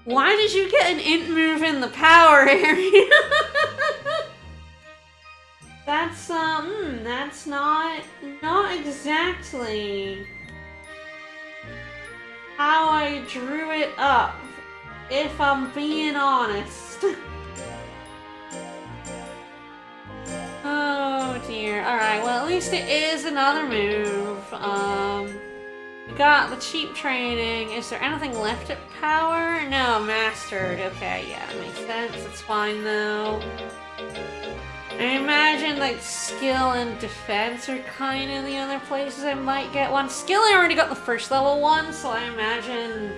why did you get an int move in the power area? That's not exactly how I drew it up, if I'm being honest. Oh dear. Alright, well at least it is another move. We got the cheap training. Is there anything left at power? No, mastered. Okay, yeah, that makes sense. It's fine though. I imagine like skill and defense are kind of the other places I might get one. Skill I already got the first level one, so I imagine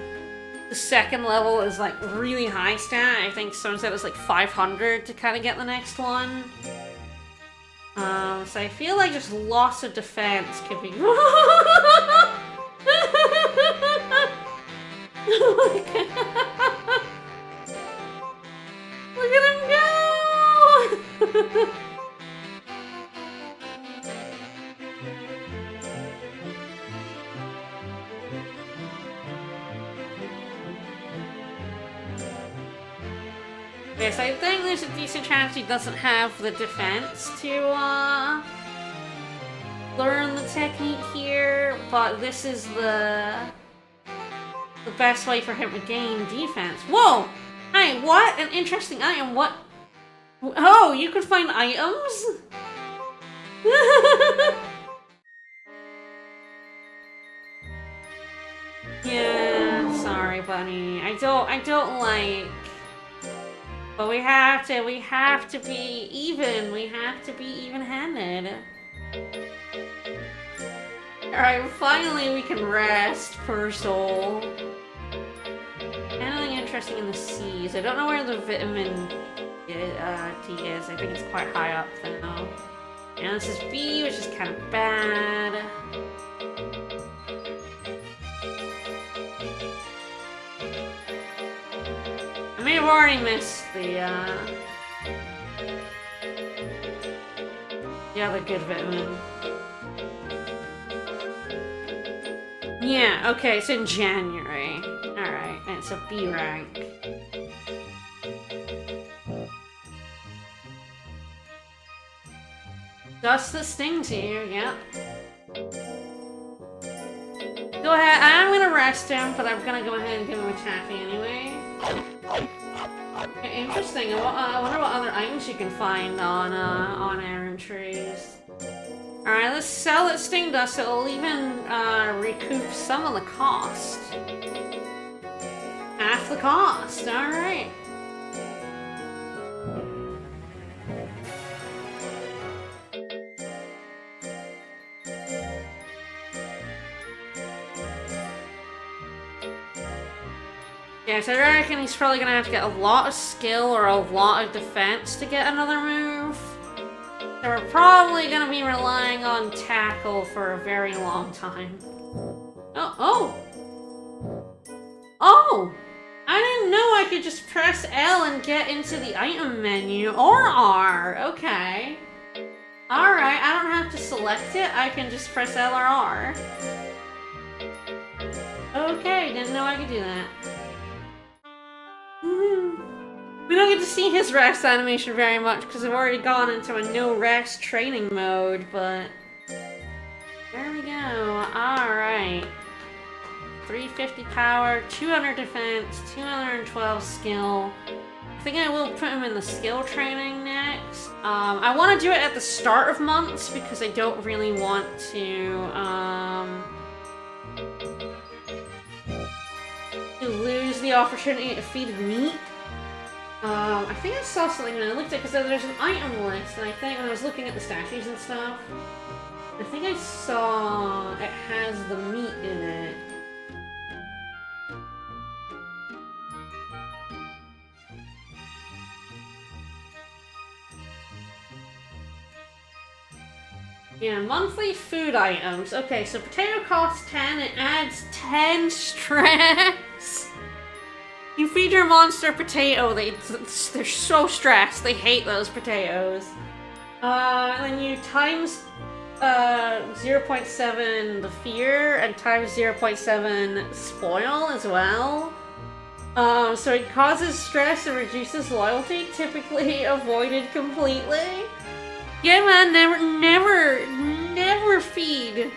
the second level is like really high stat. I think someone said it was like 500 to kind of get the next one. So I feel like just loss of defense could be. Look at him go! Yes, I think there's a decent chance he doesn't have the defense to learn the technique here, but this is the best way for him to gain defense. Whoa! Hey, what? An interesting item. What? Oh, you could find items? Yeah, sorry, bunny. I don't like. But we have to be even. We have to be even-handed. Alright, finally we can rest, per soul. Anything interesting in the seas? I don't know where the vitamin D is. I think it's quite high up though. And this is B, which is kind of bad. I may have already missed the other good vitamin. Yeah, okay, it's in January. Alright, and it's a B rank. Dust that stings you, yep. Go ahead, I'm gonna rest him, but I'm gonna go ahead and give him a taffy anyway. Okay, interesting. I wonder what other items you can find on Iron Trees. Alright, let's sell that sting dust. It'll even recoup some of the cost. Half the cost, alright. Yes, I reckon he's probably gonna have to get a lot of skill or a lot of defense to get another move. So we're probably gonna be relying on tackle for a very long time. Oh! I didn't know I could just press L and get into the item menu, or R, okay. Alright, I don't have to select it, I can just press L or R. Okay, didn't know I could do that. We don't get to see his rest animation very much because I've already gone into a no-rest training mode, but there we go. Alright. 350 power, 200 defense, 212 skill. I think I will put him in the skill training next. I want to do it at the start of months because I don't really want to lose the opportunity to feed meat. I think I saw something when I looked at it, because there's an item list, and I think when I was looking at the statues and stuff, I think I saw it has the meat in it. Yeah, monthly food items. Okay, so potato costs 10, it adds 10 stress. You feed your monster potato, they're so stressed, they hate those potatoes. Then you times 0.7 the fear and times 0.7 spoil as well. So it causes stress and reduces loyalty, typically avoided completely. Yeah, man, never feed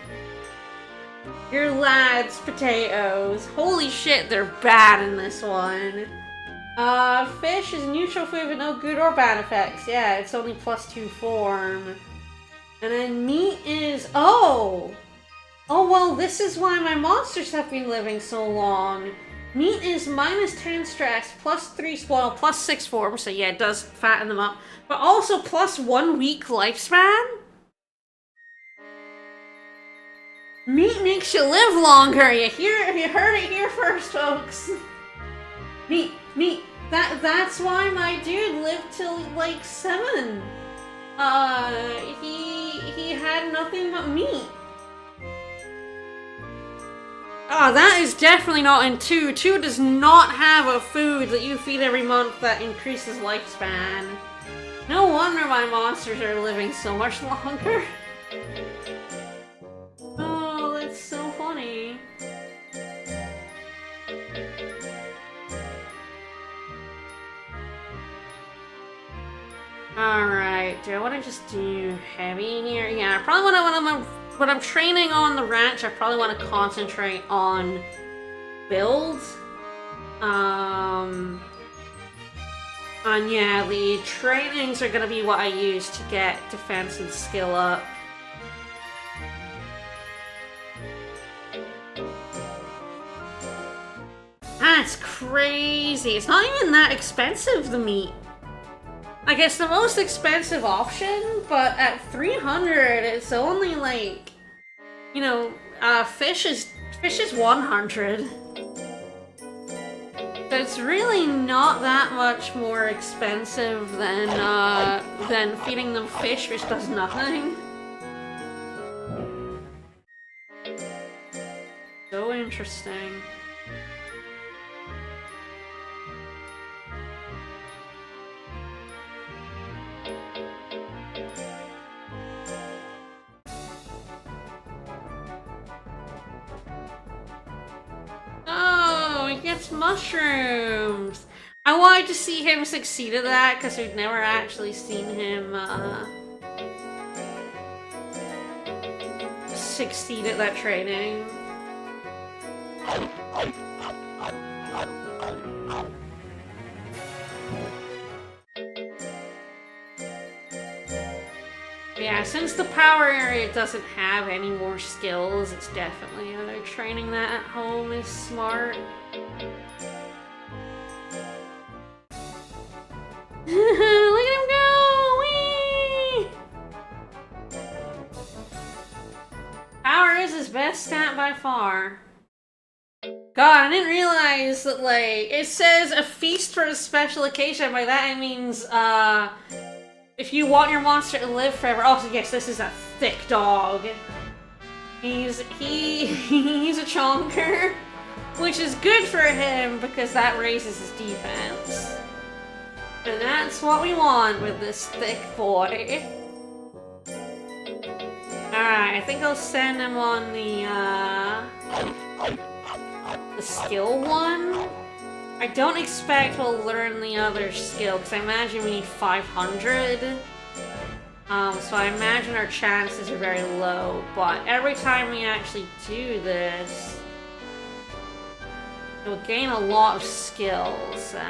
your lads potatoes. Holy shit, they're bad in this one. Fish is neutral food with no good or bad effects. Yeah, it's only +2 form. And then meat is... Oh, well, this is why my monsters have been living so long. Meat is -10 stress, +3 spoil, +6 form, so yeah, it does fatten them up. But also +1 week lifespan? Meat makes you live longer. You heard it here first, folks. Meat. That's why my dude lived till like 7. He had nothing but meat. Oh, that is definitely not in 2. 2 does not have a food that you feed every month that increases lifespan. No wonder my monsters are living so much longer. Oh, that's so funny. Alright, do I want to just do heavy here? Yeah, I probably want to, when I'm training on the ranch, I probably want to concentrate on builds. And yeah, the trainings are going to be what I use to get defense and skill up. That's crazy. It's not even that expensive, the meat. I guess the most expensive option, but at 300, it's only like, you know, fish is 100. So it's really not that much more expensive than feeding them fish, which does nothing. So interesting. Oh, he gets mushrooms. I wanted to see him succeed at that because we've never actually seen him succeed at that training. Yeah, since the power area doesn't have any more skills, it's definitely training that at home is smart. Look at him go! Whee! Power is his best stat by far. God, I didn't realize that, like, it says a feast for a special occasion. By that it means, if you want your monster to live forever. Oh, yes, this is a thick dog. He's a chonker, which is good for him because that raises his defense. And that's what we want with this thick boy. Alright, I think I'll send him on the skill one. I don't expect we'll learn the other skill, because I imagine we need 500. So I imagine our chances are very low, but every time we actually do this, we'll gain a lot of skills, so...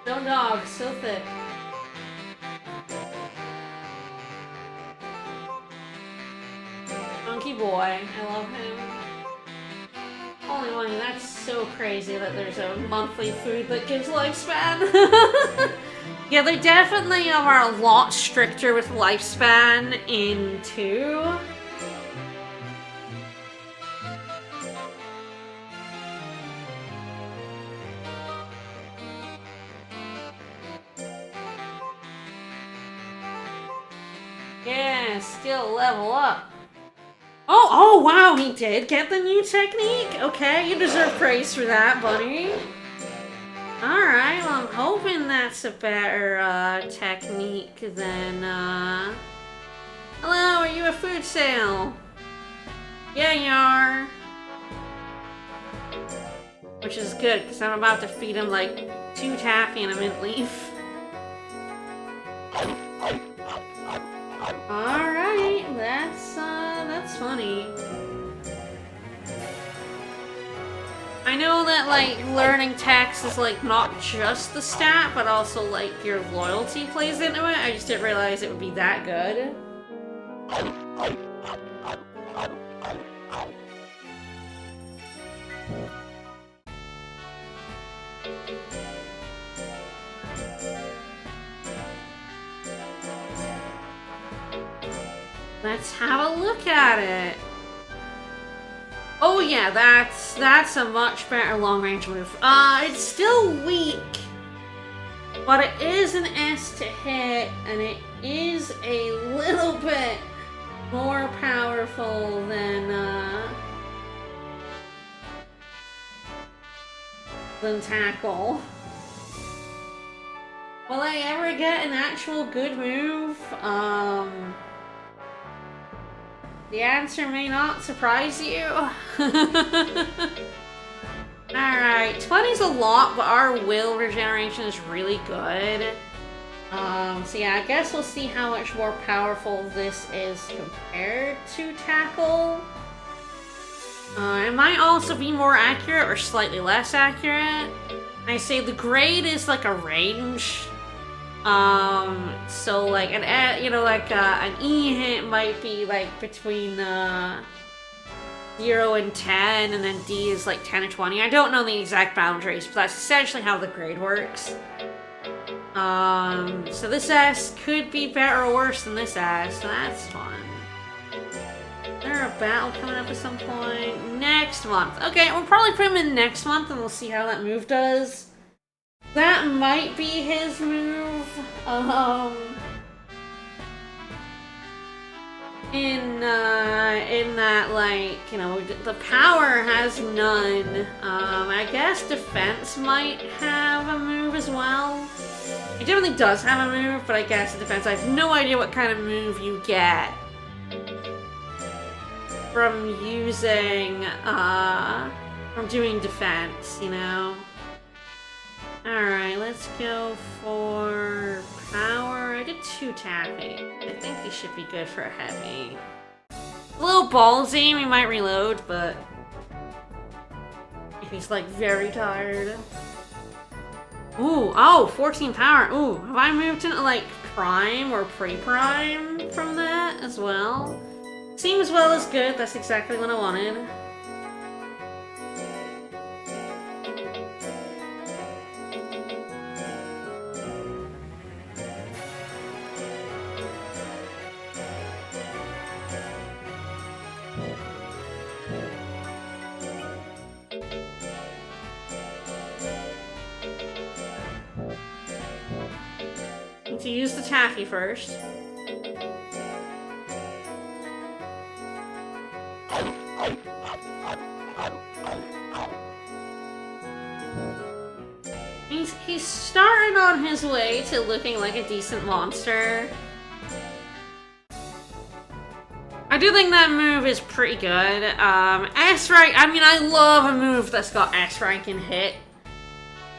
No dog, so thick. Monkey boy, I love him. Holy moly, that's so crazy that there's a monthly food that gives lifespan. Yeah, they definitely are a lot stricter with lifespan in 2. his skill level up. Oh, wow, he did get the new technique? Okay, you deserve praise for that, buddy. Alright, well, I'm hoping that's a better, technique than, Hello, are you a food sale? Yeah, you are. Which is good, because I'm about to feed him, like, 2 taffy and a mint leaf. Alright, that's funny. I know that, like, learning text is, like, not just the stat, but also, like, your loyalty plays into it. I just didn't realize it would be that good. Let's have a look at it. Oh yeah, that's a much better long-range move. It's still weak, but it is an S to hit, and it is a little bit more powerful than tackle. Will I ever get an actual good move? The answer may not surprise you. Alright, 20's a lot, but our will regeneration is really good. So yeah, I guess we'll see how much more powerful this is compared to tackle. It might also be more accurate or slightly less accurate. I say the grade is like a range. So like an E hit might be like between 0 and 10, and then D is like 10 and 20. I don't know the exact boundaries, but that's essentially how the grade works. So this S could be better or worse than this S, so that's fun. Is there a battle coming up at some point? Next month. Okay, we'll probably put him in next month and we'll see how that move does. That might be his move. In that, like, you know, the power has none. I guess defense might have a move as well. It definitely does have a move, but I guess it depends. I have no idea what kind of move you get from using, from doing defense, you know? Alright, let's go for power. I did 2 taffy. I think he should be good for a heavy. A little ballsy, we might reload, but if he's like very tired. Ooh, oh, 14 power. Ooh, have I moved into like prime or pre-prime from that as well? Seems well as good, that's exactly what I wanted. To use the taffy first. He's starting on his way to looking like a decent monster. I do think that move is pretty good. S rank, I mean, I love a move that's got S rank and hit.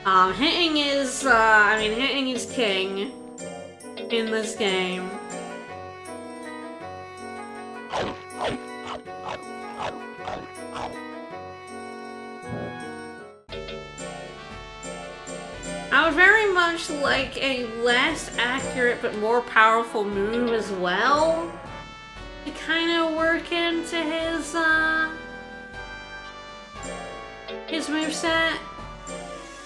Hitting is, hitting is king in this game. I would very much like a less accurate but more powerful move as well to kind of work into his moveset.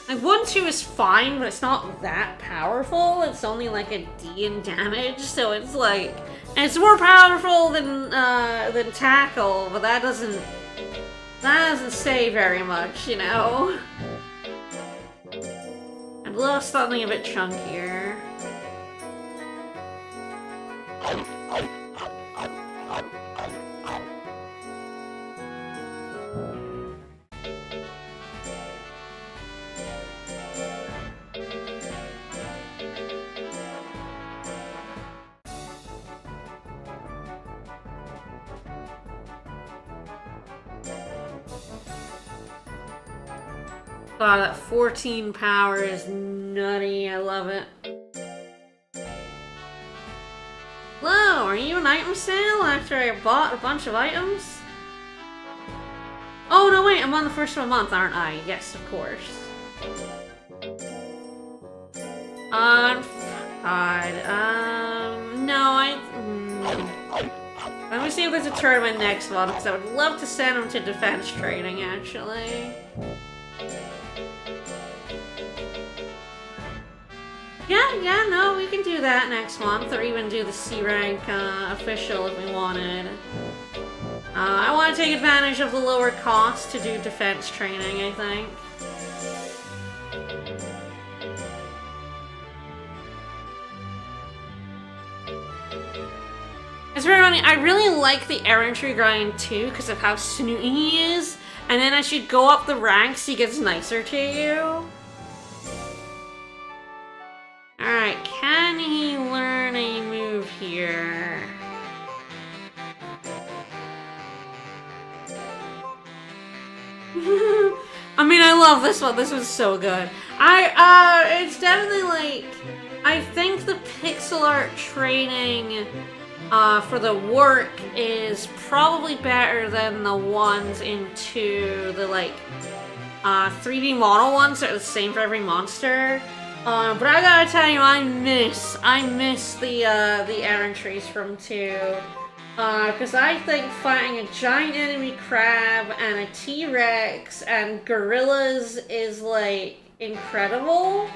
Like, 1-2 is fine, but it's not that powerful. It's only like a D in damage, so it's like... And it's more powerful than tackle, but that doesn't say very much, you know? I'd love something a bit chunkier. God, that 14 power is nutty. I love it. Hello, are you an item sale after I bought a bunch of items? Oh, no, wait, I'm on the first of the month, aren't I? Yes, of course. God, no, let me see if there's a tournament next month, because I would love to send him to defense training, actually. Yeah, no, we can do that next month, or even do the C-rank official if we wanted. I want to take advantage of the lower cost to do defense training, I think. It's very funny, I really like the errantry grind too, because of how snooty he is, and then as you go up the ranks, he gets nicer to you. Alright, can he learn a move here? I mean, I love this one. This one's so good. It's definitely like, I think the pixel art training for the work is probably better than the ones into the like 3D model ones that are the same for every monster. But I gotta tell you, I miss the errantries from 2. Because I think fighting a giant enemy crab and a T-Rex and gorillas is, like, incredible.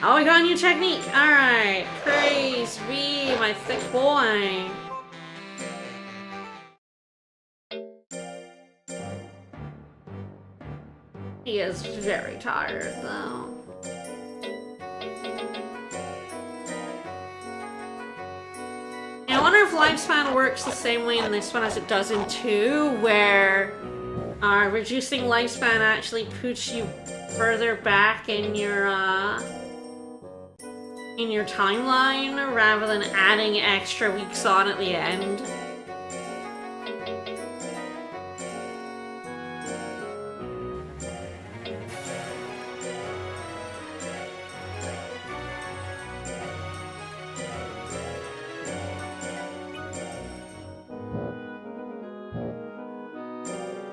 Oh, we got a new technique! Alright, praise be my thick boy. He is very tired, though. I wonder if lifespan works the same way in this one as it does in 2, where reducing lifespan actually puts you further back in your timeline rather than adding extra weeks on at the end.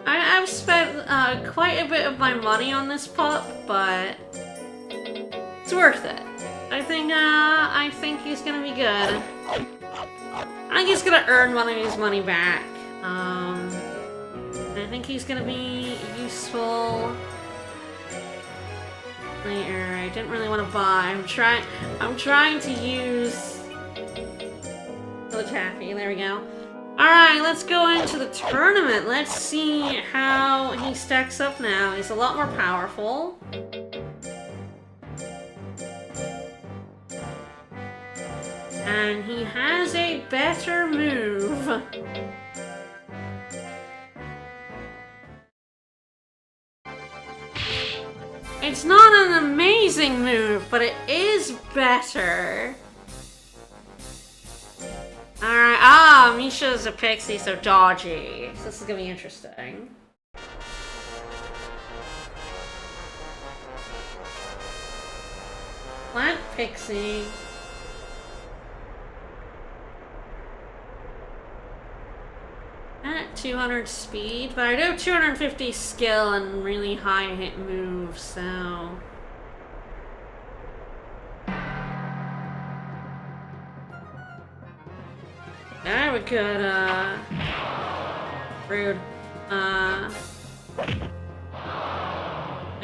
I've spent quite a bit of my money on this pup, but it's worth it. I think he's gonna be good. I think he's gonna earn one of his money back. I think he's gonna be useful later. I didn't really want to buy. I'm trying to use the taffy. There we go. Alright, let's go into the tournament. Let's see how he stacks up now. He's a lot more powerful. And he has a better move. It's not an amazing move, but it is better. Alright, Misha's a pixie, so dodgy. So this is gonna be interesting. Plant pixie. At 200 speed, but I do have 250 skill and really high hit moves, so... Yeah, we could, rude. A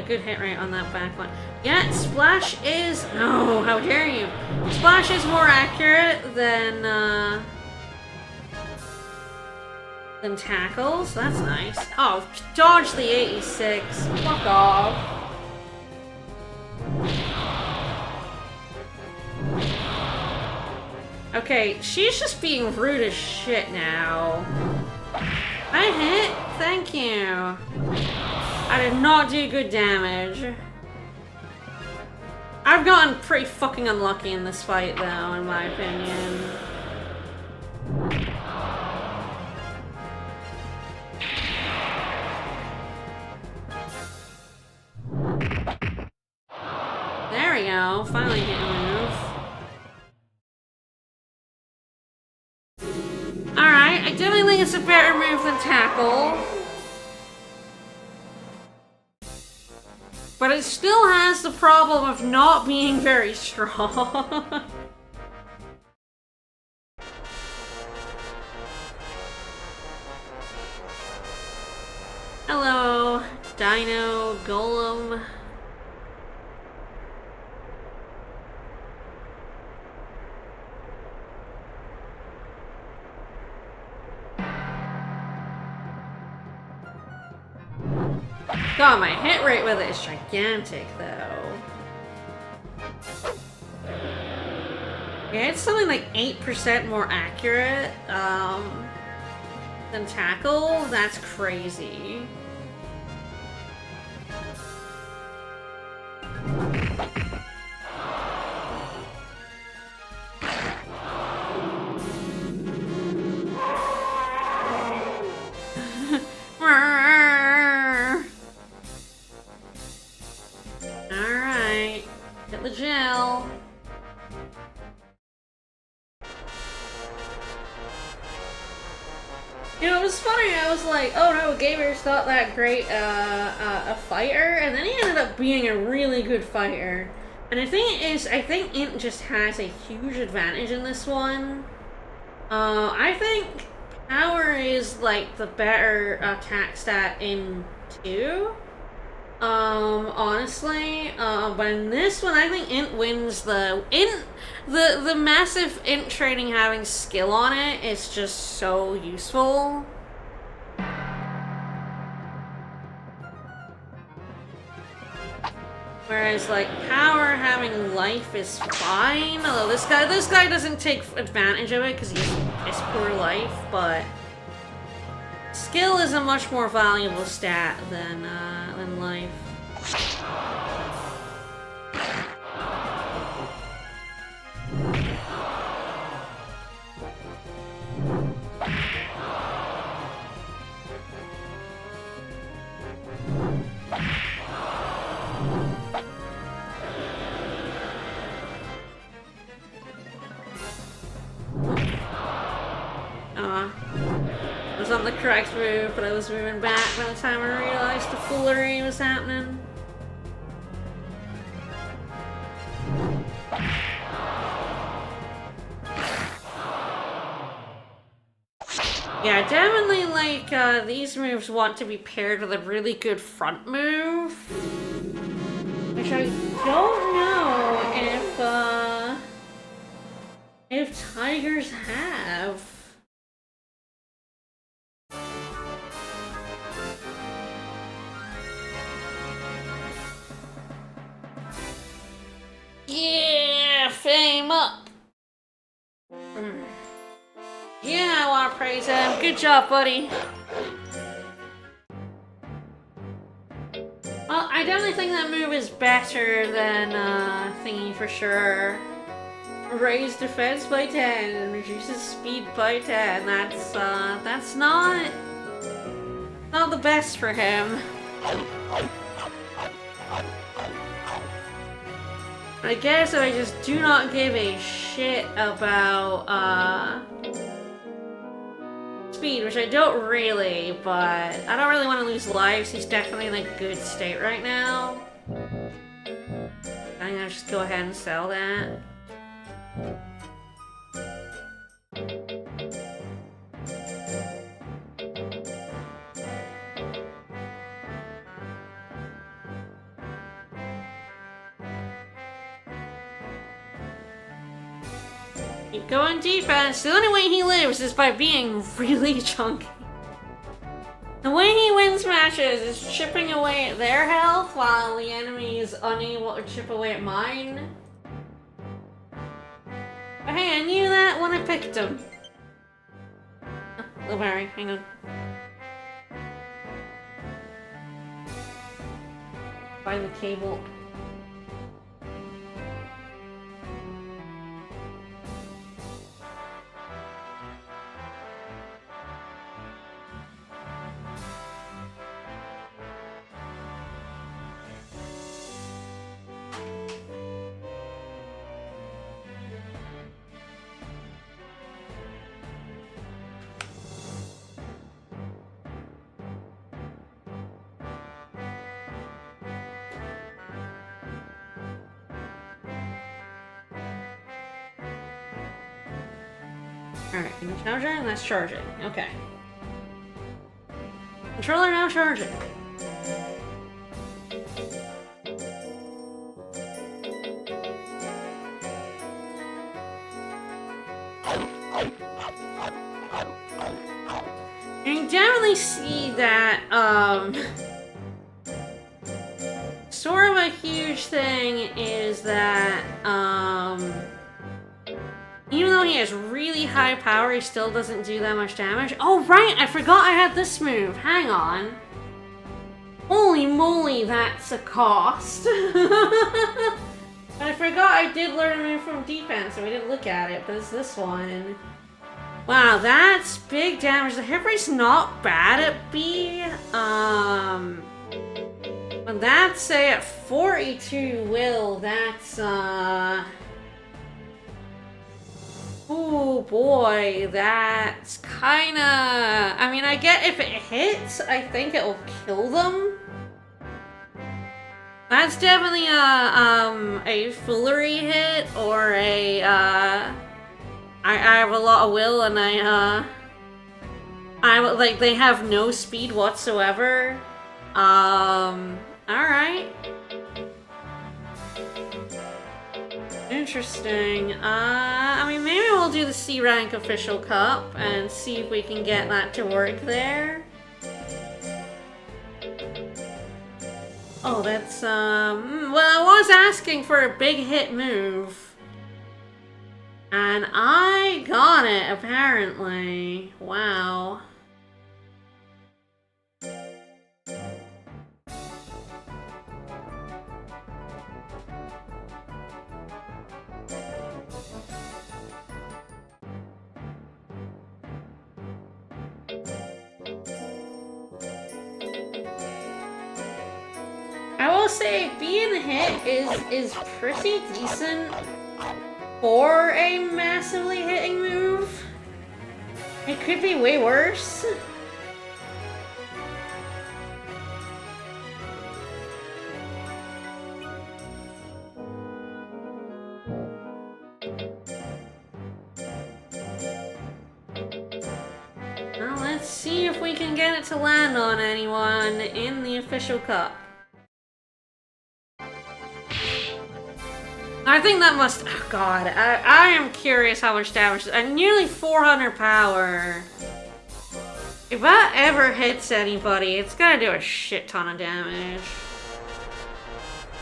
good hit rate on that back one. Yeah, Splash is... No, how dare you! Splash is more accurate than Tackles. That's nice. Oh, dodge the 86. Fuck off. Okay, she's just being rude as shit now. I hit? Thank you. I did not do good damage. I've gotten pretty fucking unlucky in this fight, though, in my opinion. there we go. Finally hit a move. Alright, I definitely think it's a better move than tackle. But it still has the problem of not being very strong. Hello, Dino Golem. God, my hit rate with it is gigantic, though. Yeah, it's something like 8% more accurate than tackle. That's crazy. Alright, get the gel. You know, it was funny, I was like, oh no, Gamer's not that great a fighter, and then he ended up being a really good fighter. And I think Int just has a huge advantage in this one. I think Power is like the better attack stat in 2. Honestly, but in this one, I think Int wins the massive Int training having skill on it is just so useful. Whereas, like, Power having life is fine, although this guy doesn't take advantage of it because he's poor life, but skill is a much more valuable stat than life. I was on the correct move, but I was moving back by the time I realized the foolery was happening. Yeah, definitely, like, these moves want to be paired with a really good front move. Which I don't know if tigers have. Yeah, fame up. Yeah, I want to praise him. Good job, buddy. Well, I definitely think that move is better than Thingy for sure. Raise defense by 10 and reduces speed by 10. That's not the best for him. I guess I just do not give a shit about speed, which I don't really, but I don't really want to lose lives. He's definitely in a good state right now. I'm gonna just go ahead and sell that. Keep going defense. The only way he lives is by being really chunky. The way he wins matches is chipping away at their health while the enemy is unable to chip away at mine. But hey, I knew that when I picked him. Oh, Barry, hang on. Find the cable. Alright, charging? That's charging. Okay. Controller now charging. You can definitely see that, sort of a huge thing is that, even though he has really high power, he still doesn't do that much damage. Oh, right! I forgot I had this move. Hang on. Holy moly, that's a cost. I forgot I did learn a move from defense, so we didn't look at it, but it's this one. Wow, that's big damage. The hit rate's not bad at B. But that's, say, at 42 will, that's, oh boy, that's kinda... I mean, I get if it hits, I think it will kill them. That's definitely a foolery hit, or a, I have a lot of will, and like, they have no speed whatsoever. Alright. Interesting. I mean, maybe we'll do the C rank official cup and see if we can get that to work there. Oh, that's, well, I was asking for a big hit move. And I got it, apparently. Wow. I will say being hit is pretty decent for a massively hitting move. It could be way worse. Now let's see if we can get it to land on anyone in the official cup. I think that must... Oh god, I am curious how much damage... nearly 400 power. If that ever hits anybody, it's gonna do a shit ton of damage.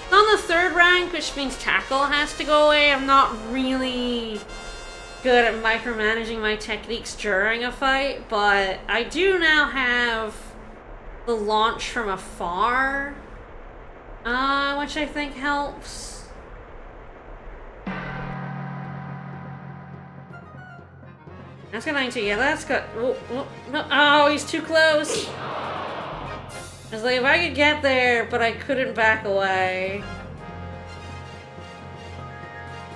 It's on the 3rd rank, which means tackle has to go away. I'm not really good at micromanaging my techniques during a fight, but I do now have the launch from afar, which I think helps. That's got 92. Yeah, that's got... Oh, oh, no. Oh, he's too close. I was like, if I could get there, but I couldn't back away.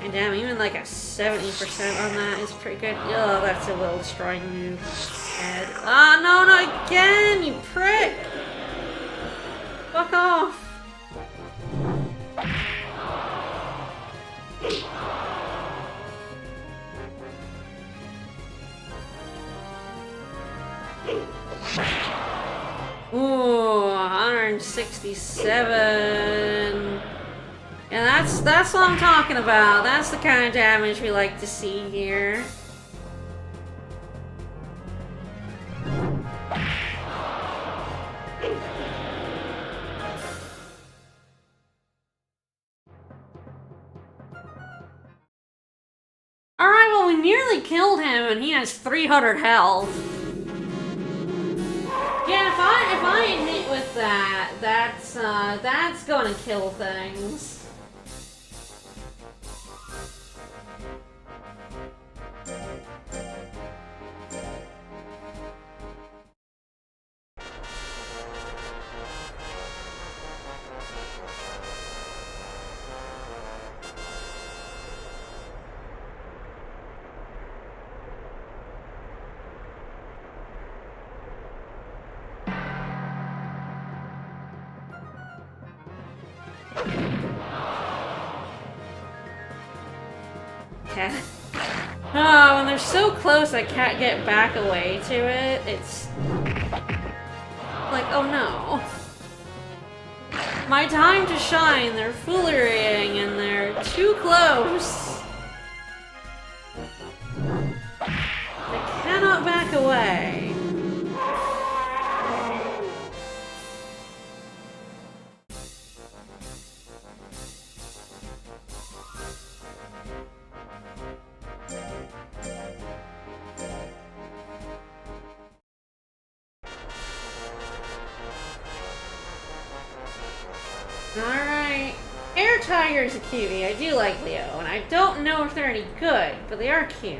And damn, even like a 70% on that is pretty good. Oh, that's a will destroying move. Head. Oh, no, not again, you prick! Fuck off. Ooh, 167. Yeah, that's what I'm talking about. That's the kind of damage we like to see here. Alright, well, we nearly killed him and he has 300 health. Yeah, if I hit with that, that's gonna kill things. Oh, when they're so close I can't get back away to it. It's like, oh no. My time to shine, they're foolerying and they're too close. I cannot back away. Alright. Air Tiger's a cutie. I do like Leo, and I don't know if they're any good, but they are cute.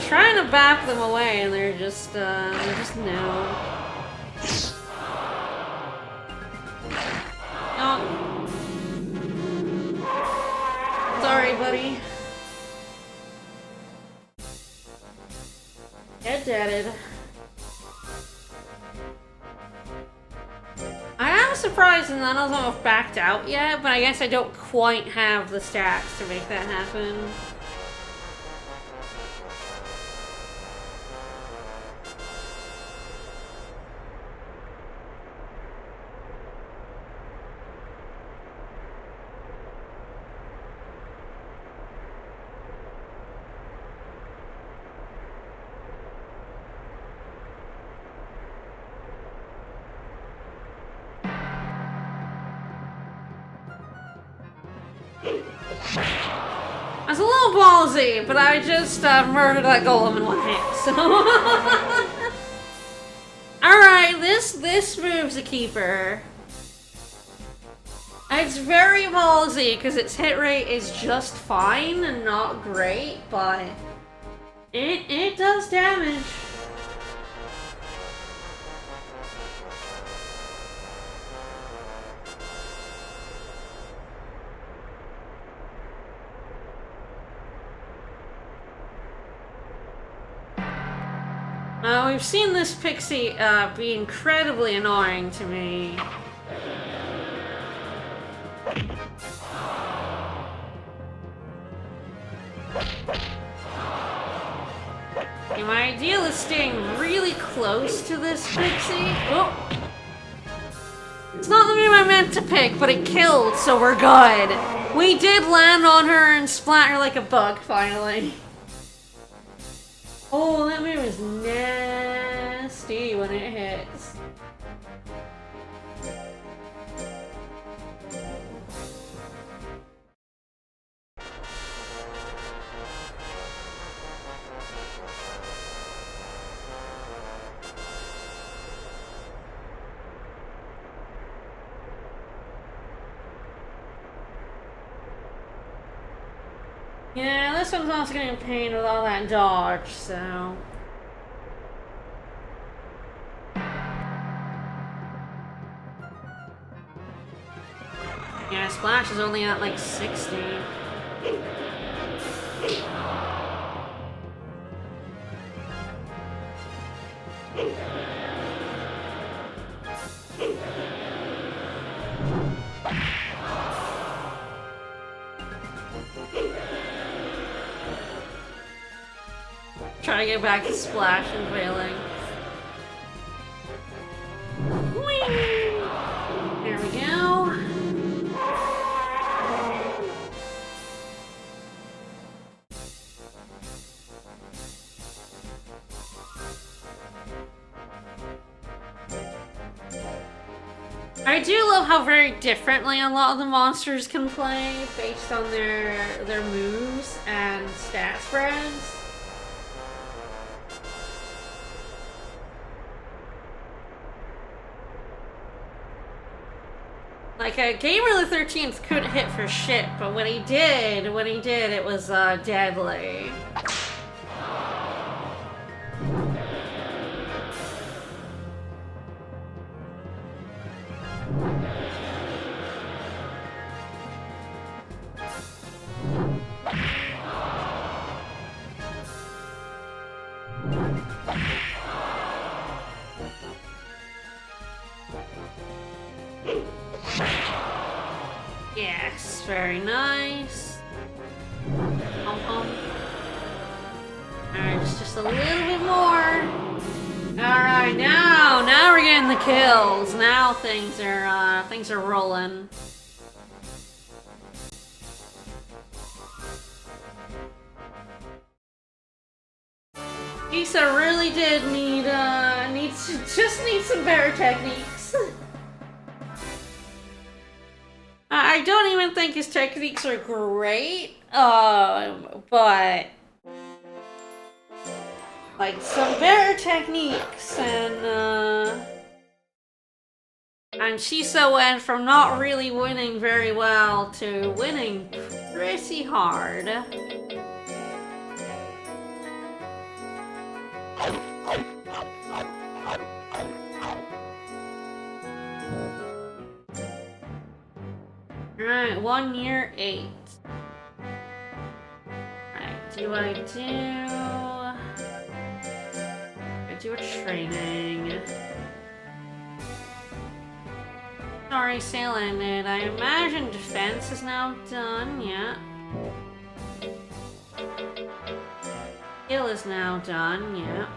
Trying to back them away, and they're just no. Oh. Sorry, buddy. Deaded. I am surprised none of them have backed out yet, but I guess I don't quite have the stats to make that happen. I was a little ballsy, but I just murdered that golem in one hit, so... Alright, this move's a keeper. It's very ballsy, because its hit rate is just fine and not great, but... It does damage. We've seen this pixie be incredibly annoying to me. My ideal is staying really close to this pixie. Oh! It's not the move I meant to pick, but it killed, so we're good. We did land on her and splat her like a bug, finally. Oh, that move is nasty when it hits. Yeah, this one's also getting a pain with all that dodge, so... Yeah, Splash is only at like 60. Try to get back to Splash and failing. Whee! There we go. I do love how very differently a lot of the monsters can play based on their moves and stat spreads. Like, Gamer the 13th couldn't hit for shit, but when he did, it was, deadly. very nice. Pom-pom. Alright, just a little bit more. Alright, now we're getting the kills. Now things are rolling. Issa really did need some better techniques. I don't even think his techniques are great, but like some better techniques, and Shisa went from not really winning very well to winning pretty hard. Alright, 1 year 8. Alright, do I do a training? Sorry, sale ended. I imagine defense is now done, yeah. Skill is now done, yeah.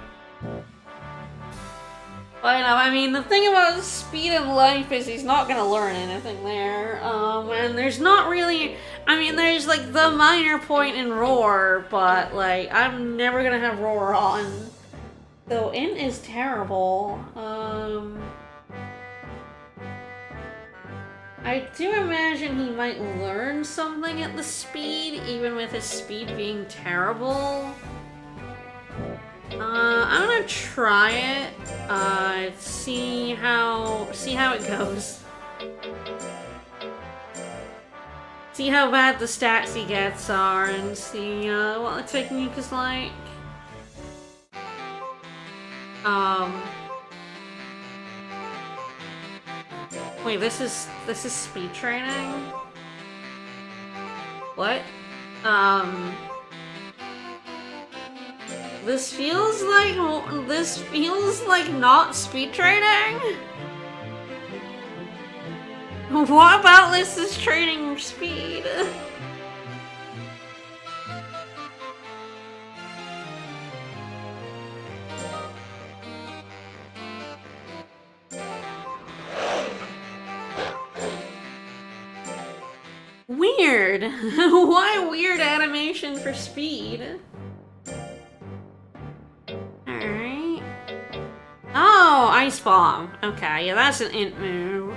But I mean, the thing about speed and life is he's not gonna learn anything there. And there's not really... I mean, there's, like, the minor point in Roar, but, like, I'm never gonna have Roar on. So, Int is terrible. I do imagine he might learn something at the speed, even with his speed being terrible. I'm gonna try it. See how it goes. See how bad the stats he gets are, and see what the technique is like. Wait, this is speed training? What? This feels like not speed training? What about this is training speed? Weird. Why weird animation for speed? Alright. Oh, Ice Bomb. Okay, yeah, that's an int move.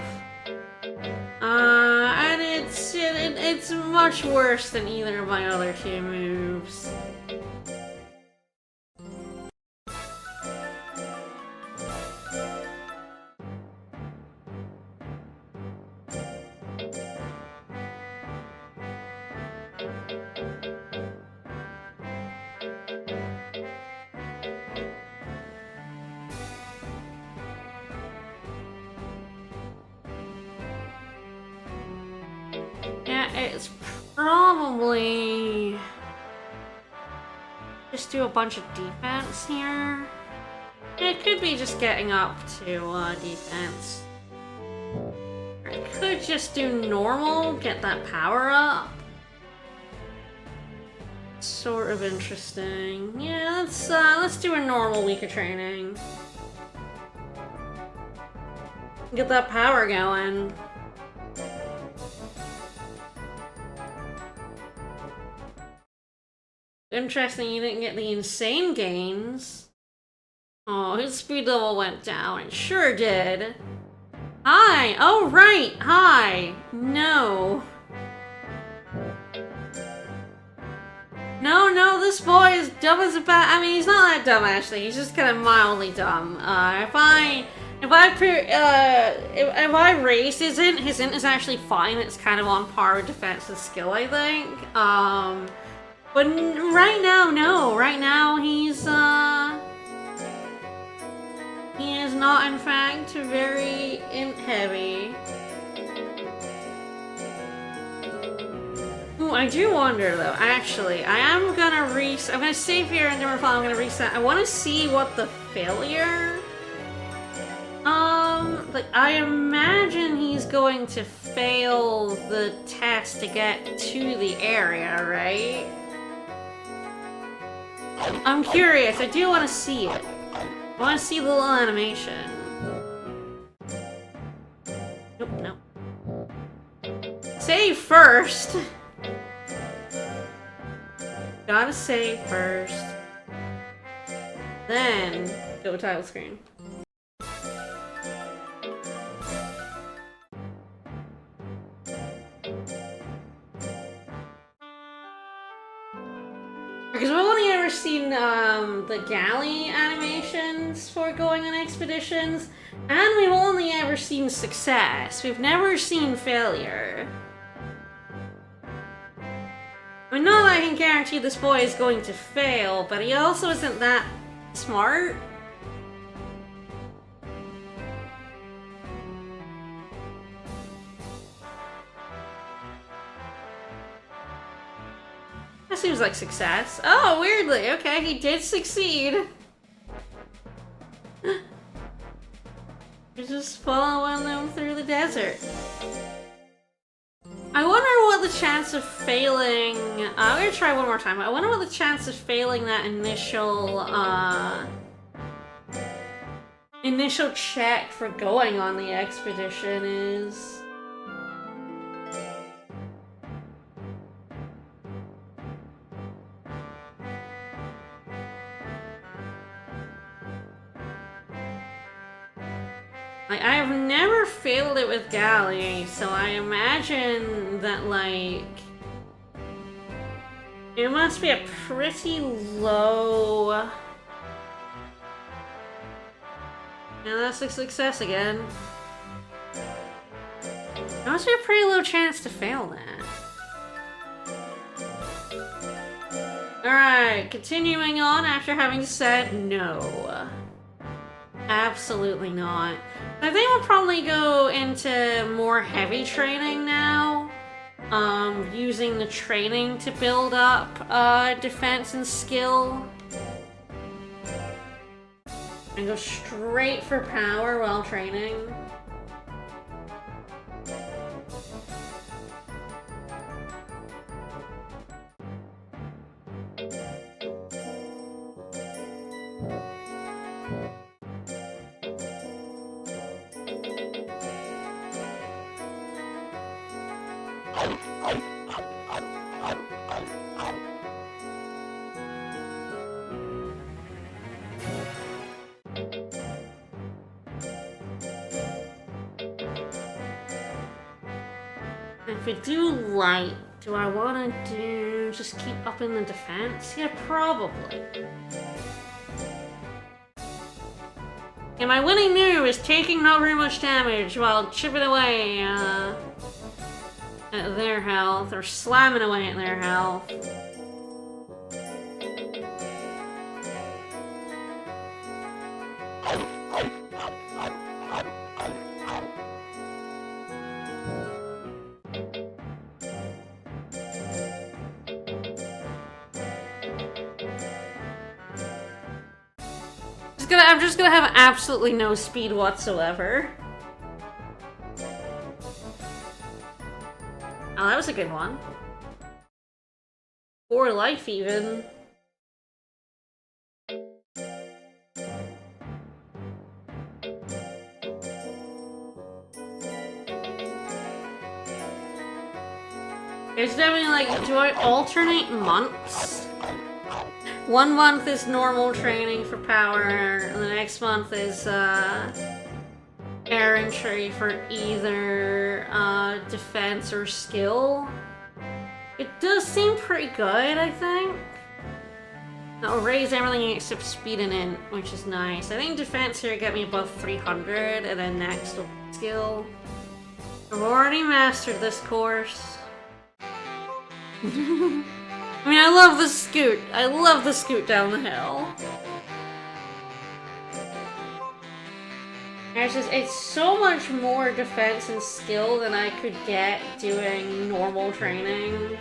And it's much worse than either of my other two moves. It's probably just do a bunch of defense here. It could be just getting up to defense. Or I could just do normal, get that power up. Sort of interesting. Yeah, let's do a normal week of training. Get that power going. Interesting, you didn't get the insane gains. Oh, his speed level went down. It sure did. Hi! Oh, right! Hi! No. No, this boy is dumb as a bat. I mean, he's not that dumb, actually. He's just kind of mildly dumb. If I raise his int is actually fine. It's kind of on par with defense and skill, I think. But right now, no. Right now, he is not, in fact, very int-heavy. Ooh, I do wonder, though. Actually, I'm gonna save here and then I'm gonna reset. I want to see what the failure like, I imagine he's going to fail the test to get to the area, right? I'm curious. I do want to see it. I want to see the little animation. Nope, no. Save first. Gotta save first. Then go title screen. Because we've only ever seen the galley animations for going on expeditions, and we've only ever seen success. We've never seen failure. I mean, not that I can guarantee this boy is going to fail, but he also isn't that smart. That seems like success. Oh, weirdly, okay, he did succeed. You're just following them through the desert. I wonder what the chance of failing... I'm gonna try one more time. I wonder what the chance of failing that initial check for going on the expedition is. I have never failed it with Galley, so I imagine that, like, it must be a pretty low... Yeah, that's a success again. It must be a pretty low chance to fail that. Alright, continuing on after having said no. Absolutely not. I think we'll probably go into more heavy training now. Using the training to build up defense and skill. And go straight for power while training. If we do light, do I want to do just keep upping the defense? Yeah, probably. And my winning move is taking not very much damage while chipping away at their health, or slamming away at their health. I'm just gonna have absolutely no speed whatsoever. Oh, that was a good one. Or life, even. It's definitely like, do I alternate months? 1 month is normal training for power, and the next month is errantry for either defense or skill. It does seem pretty good, I think. That'll raise everything except speed and int, which is nice. I think defense here get me above 300, and then next will be skill. I've already mastered this course. I mean, I love the scoot. I love the scoot down the hill. It's so much more defense and skill than I could get doing normal training.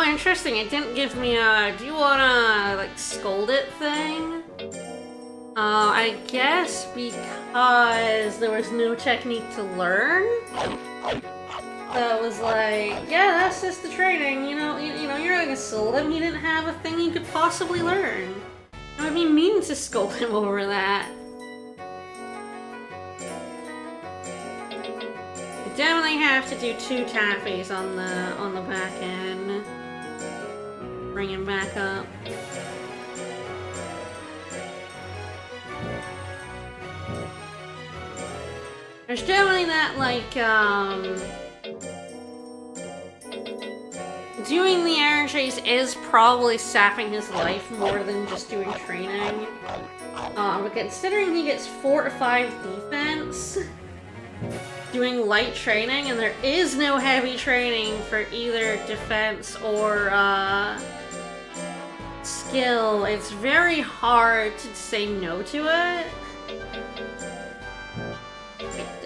interesting. It didn't give me a do you wanna, like, scold it thing. I guess because there was no technique to learn. So it was like, yeah, that's just the training. You know, you're not gonna scold him. He didn't have a thing you could possibly learn. I would be mean to scold him over that. You definitely have to do 2 taffies on the back end. Bring him back up. There's definitely that, like, doing the air chase is probably sapping his life more than just doing training. But considering he gets 4 to 5 defense, doing light training, and there is no heavy training for either defense or, skill, it's very hard to say no to it.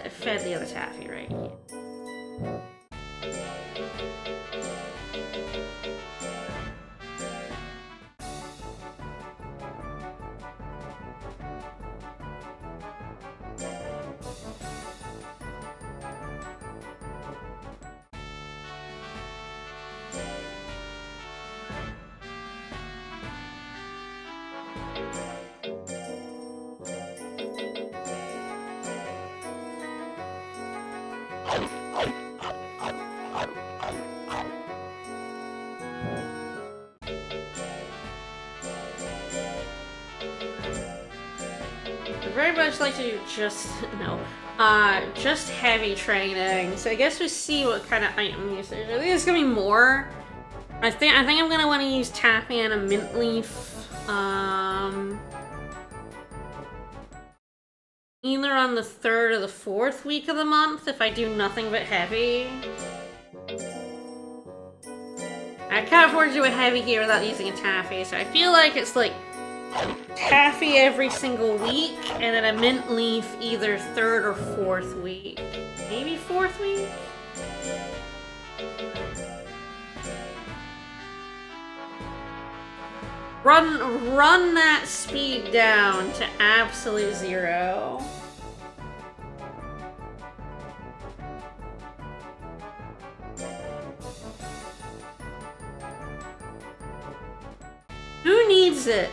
I fed the other taffy right here. Very much like to just, just heavy training. So I guess we'll see what kind of item usage. I think there's gonna be more. I think I'm gonna want to use Taffy and a mint leaf. Either on the 3rd or the 4th week of the month if I do nothing but heavy. I can't afford to do a heavy here without using a Taffy, so I feel like it's like Taffy every single week, and then a mint leaf either 3rd or 4th week. Maybe 4th week? Run that speed down to absolute 0. Who needs it?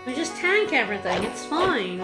We just tank everything, it's fine.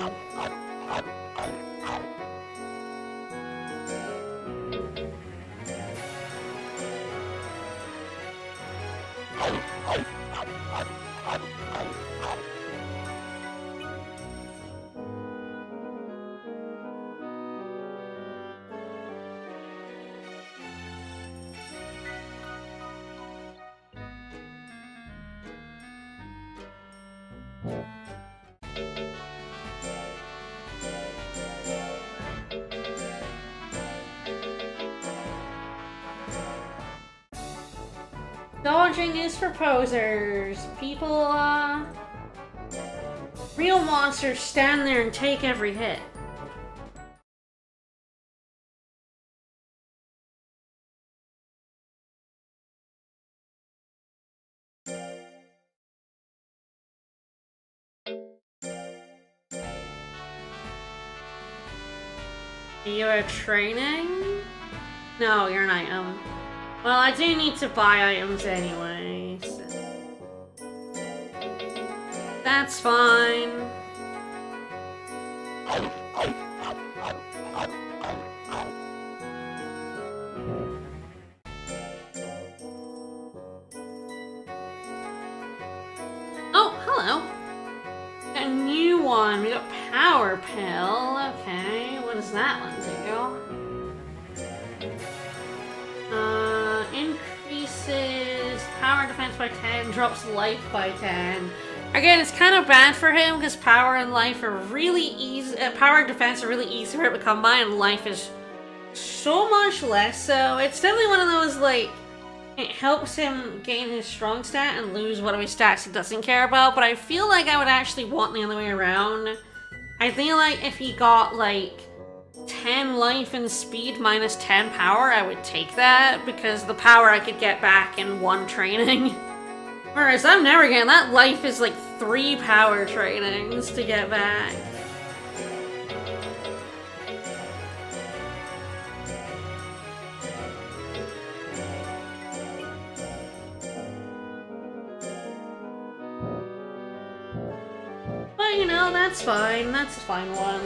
Dodging is for posers. People, real monsters stand there and take every hit. You are training? No, you're an item. Well, I do need to buy items anyways. That's fine. Oh, hello. Got a new one. We got Power Pill. Okay, what does that one do? Increases power defense by 10, drops life by 10. Again, it's kind of bad for him because power and life are really easy. Power and defense are really easy for him to come by, and life is so much less. So it's definitely one of those, like, it helps him gain his strong stat and lose whatever stats he doesn't care about. But I feel like I would actually want the other way around. I feel like if he got like 10 life and speed minus 10 power, I would take that because the power I could get back in 1 training. Whereas I'm never getting that. Life is like 3 power trainings to get back. But you know, that's fine. That's a fine one.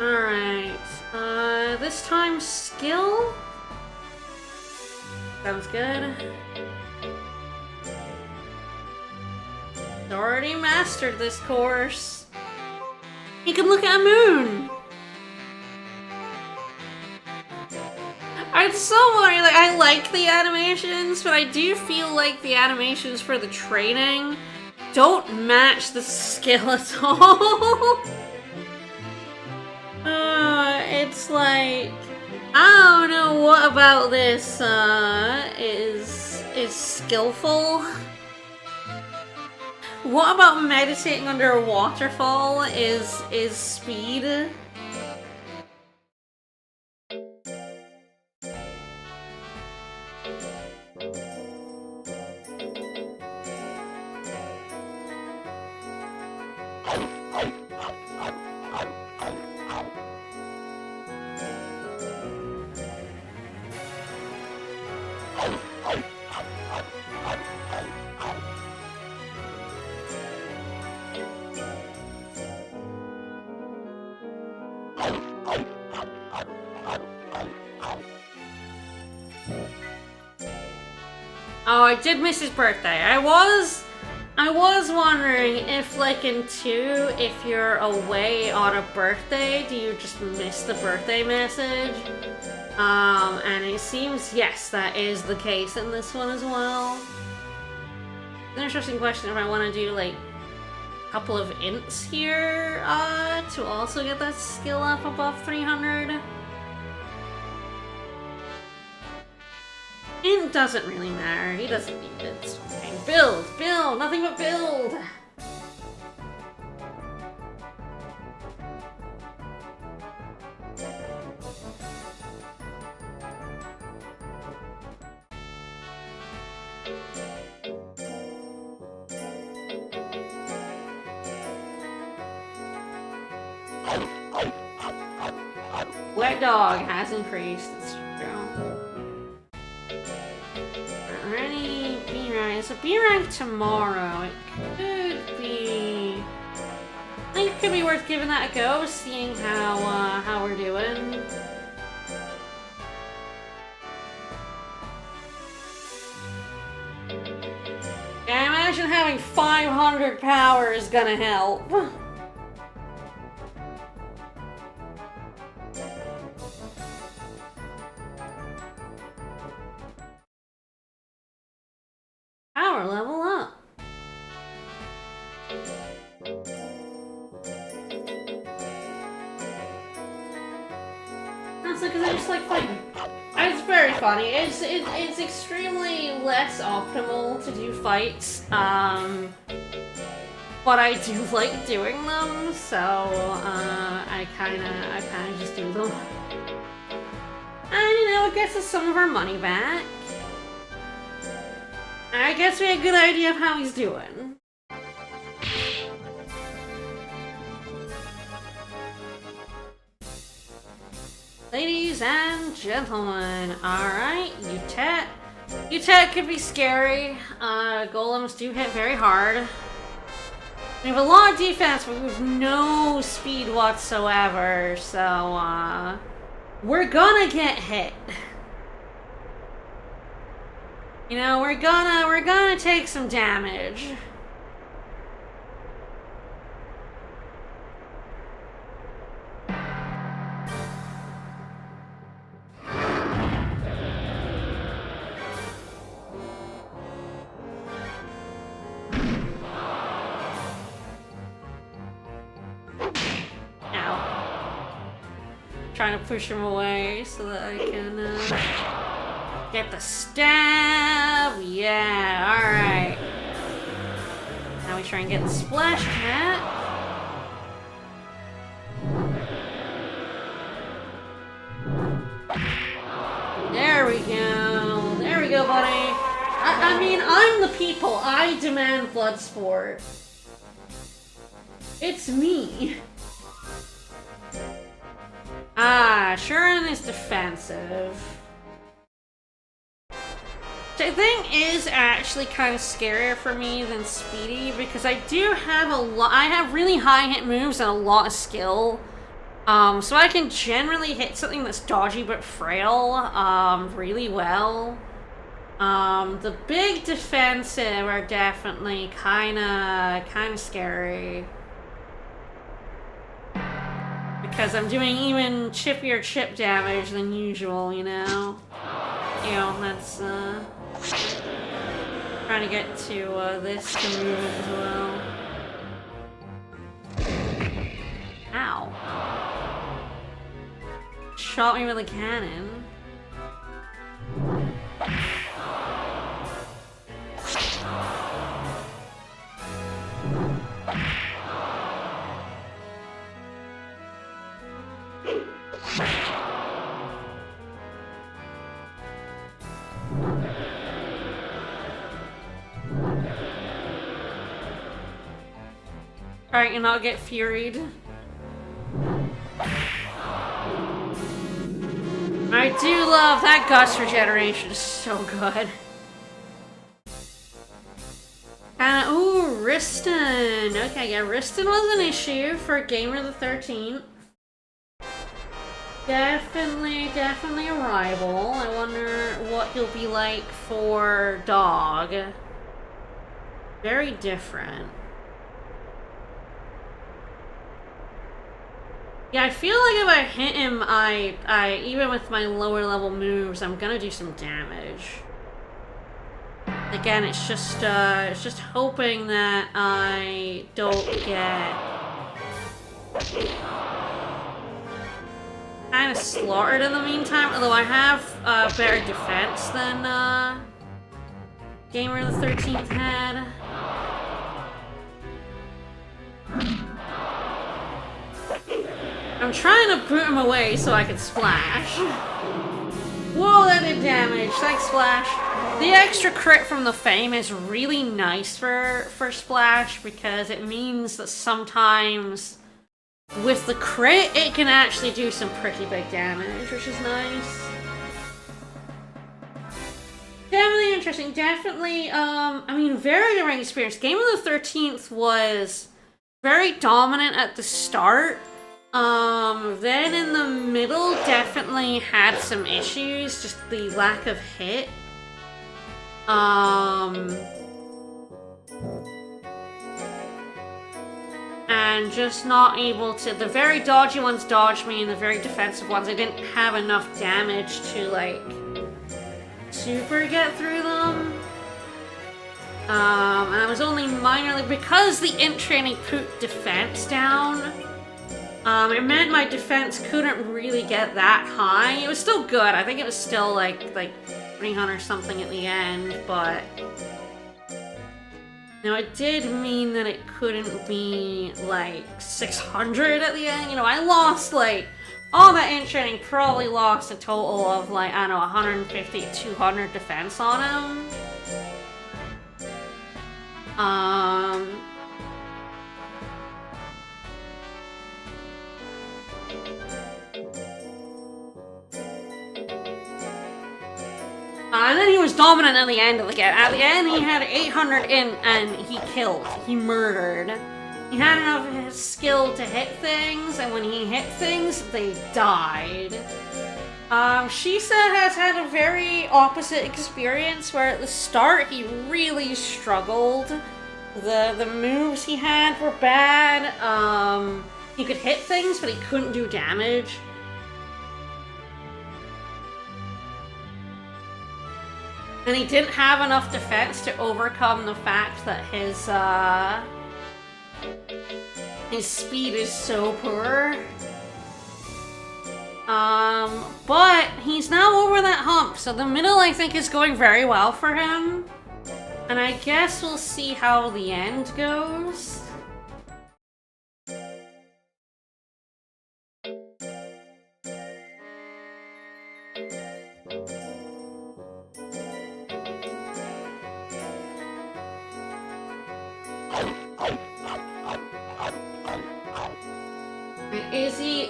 Alright, this time skill? Sounds good. Already mastered this course. You can look at a moon! I'm so worried, like, I like the animations, but I do feel like the animations for the training don't match the skill at all. It's like, I don't know what about this is skillful. What about meditating under a waterfall is speed? Oh, I did miss his birthday. I was wondering if, like, in 2, if you're away on a birthday, do you just miss the birthday message? And it seems, yes, that is the case in this one as well. It's an interesting question if I want to do, like, a couple of ints here, to also get that skill up above 300. Int doesn't really matter. He doesn't need it. It's fine. Build! Build! Nothing but build! Wet dog has increased. It's true. Already B rank. It's a B rank tomorrow. It could be. I think it could be worth giving that a go, seeing how we're doing. Yeah, I imagine having 500 power is gonna help. Power level up. That's because I just like fighting. It's very funny. It's extremely less optimal to do fights. But I do like doing them, so I kinda just do them. And you know, it gets us some of our money back. I guess we have a good idea of how he's doing. Ladies and gentlemen, alright, Utet. Utet could be scary. Golems do hit very hard. We have a lot of defense, but we have no speed whatsoever, so we're gonna get hit. You know, we're gonna take some damage. Ow. Trying to push him away so that I can Get the stab. Yeah, alright. Now we try and get the splash cat. There we go. There we go, buddy. I mean, I'm the people. I demand Bloodsport. It's me. Ah, Shuren is defensive. Which I think is actually kind of scarier for me than Speedy, because I do have I have really high hit moves and a lot of skill. So I can generally hit something that's dodgy but frail, really well. The big defensive are definitely kinda scary. Because I'm doing even chippier chip damage than usual, you know? That's, trying to get to, this to move as well. Ow. Shot me with a cannon. Alright, and I'll get furied. I do love that Gust regeneration, is so good. Ooh, Riston. Okay, yeah, Riston was an issue for Gamer the 13th. Definitely a rival. I wonder what he'll be like for Dog. Very different. Yeah, I feel like if I hit him, I even with my lower level moves, I'm gonna do some damage. Again, it's just hoping that I don't get kind of slaughtered in the meantime. Although I have better defense than Gamer the 13th had. I'm trying to boot him away so I can splash. Whoa, that did damage. Thanks, Splash. The extra crit from the Fame is really nice for Splash because it means that sometimes with the crit, it can actually do some pretty big damage, which is nice. Definitely interesting. Definitely, I mean, very different experience. Game of the 13th was very dominant at the start. Then in the middle, definitely had some issues, just the lack of hit. And just not able to, the very dodgy ones dodged me, and the very defensive ones, I didn't have enough damage to, like, super get through them. And I was only minorly, because the int training put defense down, it meant my defense couldn't really get that high. It was still good. I think it was still like 300 something at the end, but now it did mean that it couldn't be like 600 at the end. You know, I lost like all that int training, probably lost a total of like, I don't know, 150 to 200 defense on him. And then he was dominant at the end of the game. At the end, he had 800 in, and he killed. He murdered. He had enough skill to hit things, and when he hit things, they died. Shisa has had a very opposite experience, where at the start, he really struggled. The moves he had were bad. He could hit things, but he couldn't do damage. And he didn't have enough defense to overcome the fact that his speed is so poor. But he's now over that hump, so the middle, I think, is going very well for him. And I guess we'll see how the end goes.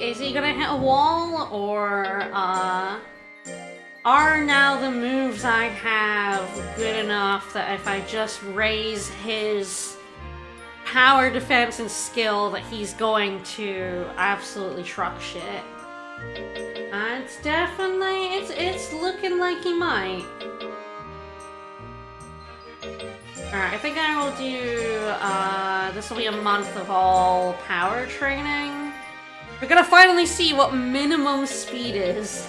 Is he gonna hit a wall, or, are now the moves I have good enough that if I just raise his power, defense, and skill that he's going to absolutely truck shit? It's definitely, it's looking like he might. Alright, I think I will do, this will be a month of all power training. We're gonna finally see what minimum speed is.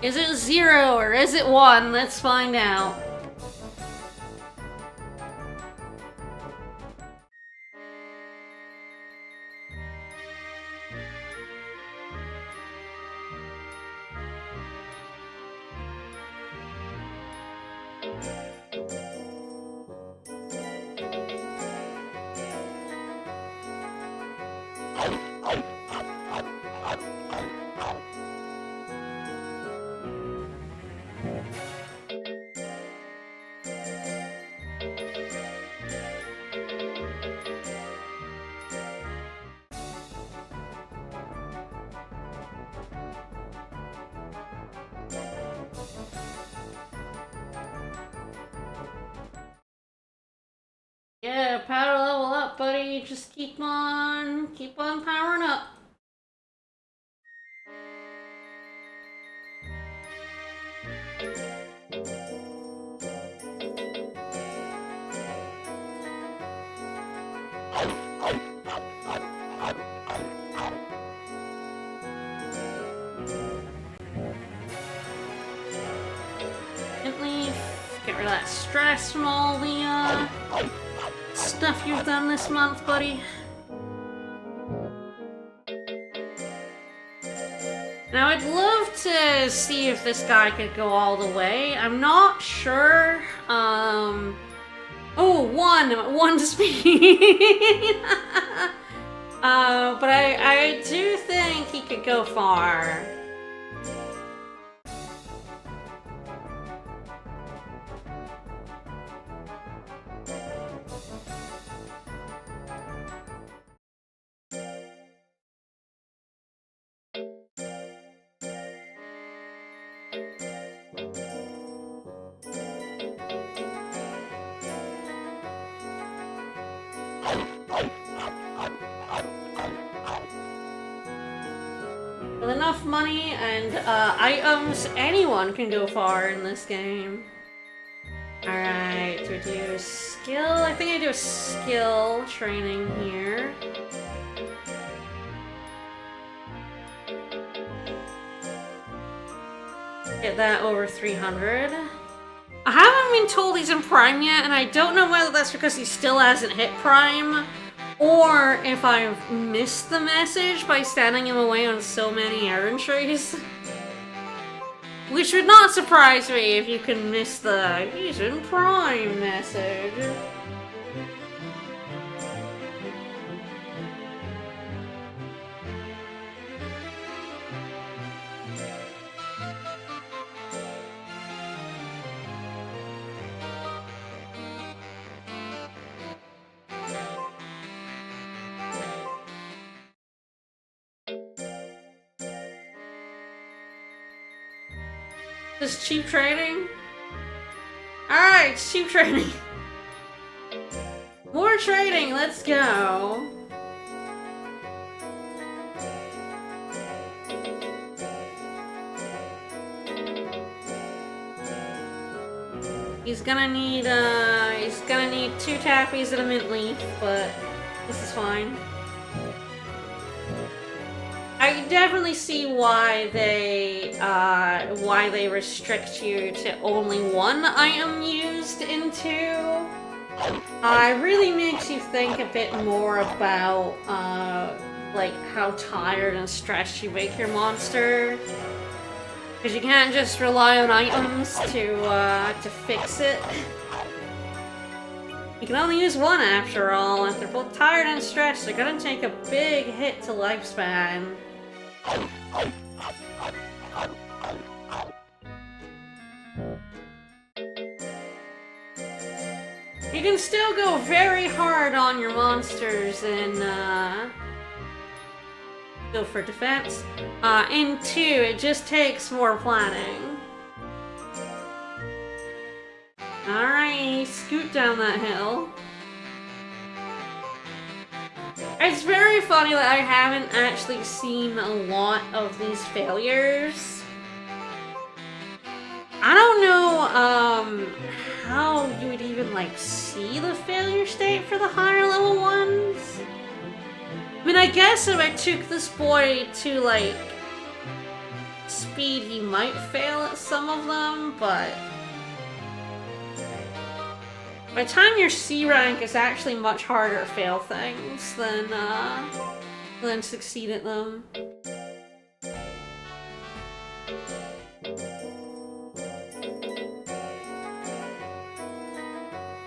Is it 0 or is it 1? Let's find out. Yeah, power level up, buddy. Just keep on powering up. Get rid of that stress from all the stuff you've done this month, buddy. Now, I'd love to see if this guy could go all the way. I'm not sure. Oh, one speed. But I do think he could go far. With enough money and items, anyone can go far in this game. Alright, do we do skill? I think I do a skill training here. Get that over 300. I haven't been told he's in Prime yet, and I don't know whether that's because he still hasn't hit Prime, or if I've missed the message by sending him away on so many errand trees. Which would not surprise me if you can miss the "he's in Prime" message. This is cheap training? Alright, cheap training. More more trading, let's go. He's gonna need 2 taffies and a mint leaf, but this is fine. I can definitely see why they restrict you to only 1 item used in 2. It really makes you think a bit more about like how tired and stressed you make your monster. Because you can't just rely on items to fix it. You can only use 1 after all. If they're both tired and stressed, they're gonna take a big hit to lifespan. You can still go very hard on your monsters and go for defense. In 2, it just takes more planning. Alright, scoot down that hill. It's very funny that I haven't actually seen a lot of these failures. I don't know how you would even like see the failure state for the higher level ones. I mean, I guess if I took this boy to like speed, he might fail at some of them, but by the time you're C rank, it's actually much harder to fail things than succeed at them.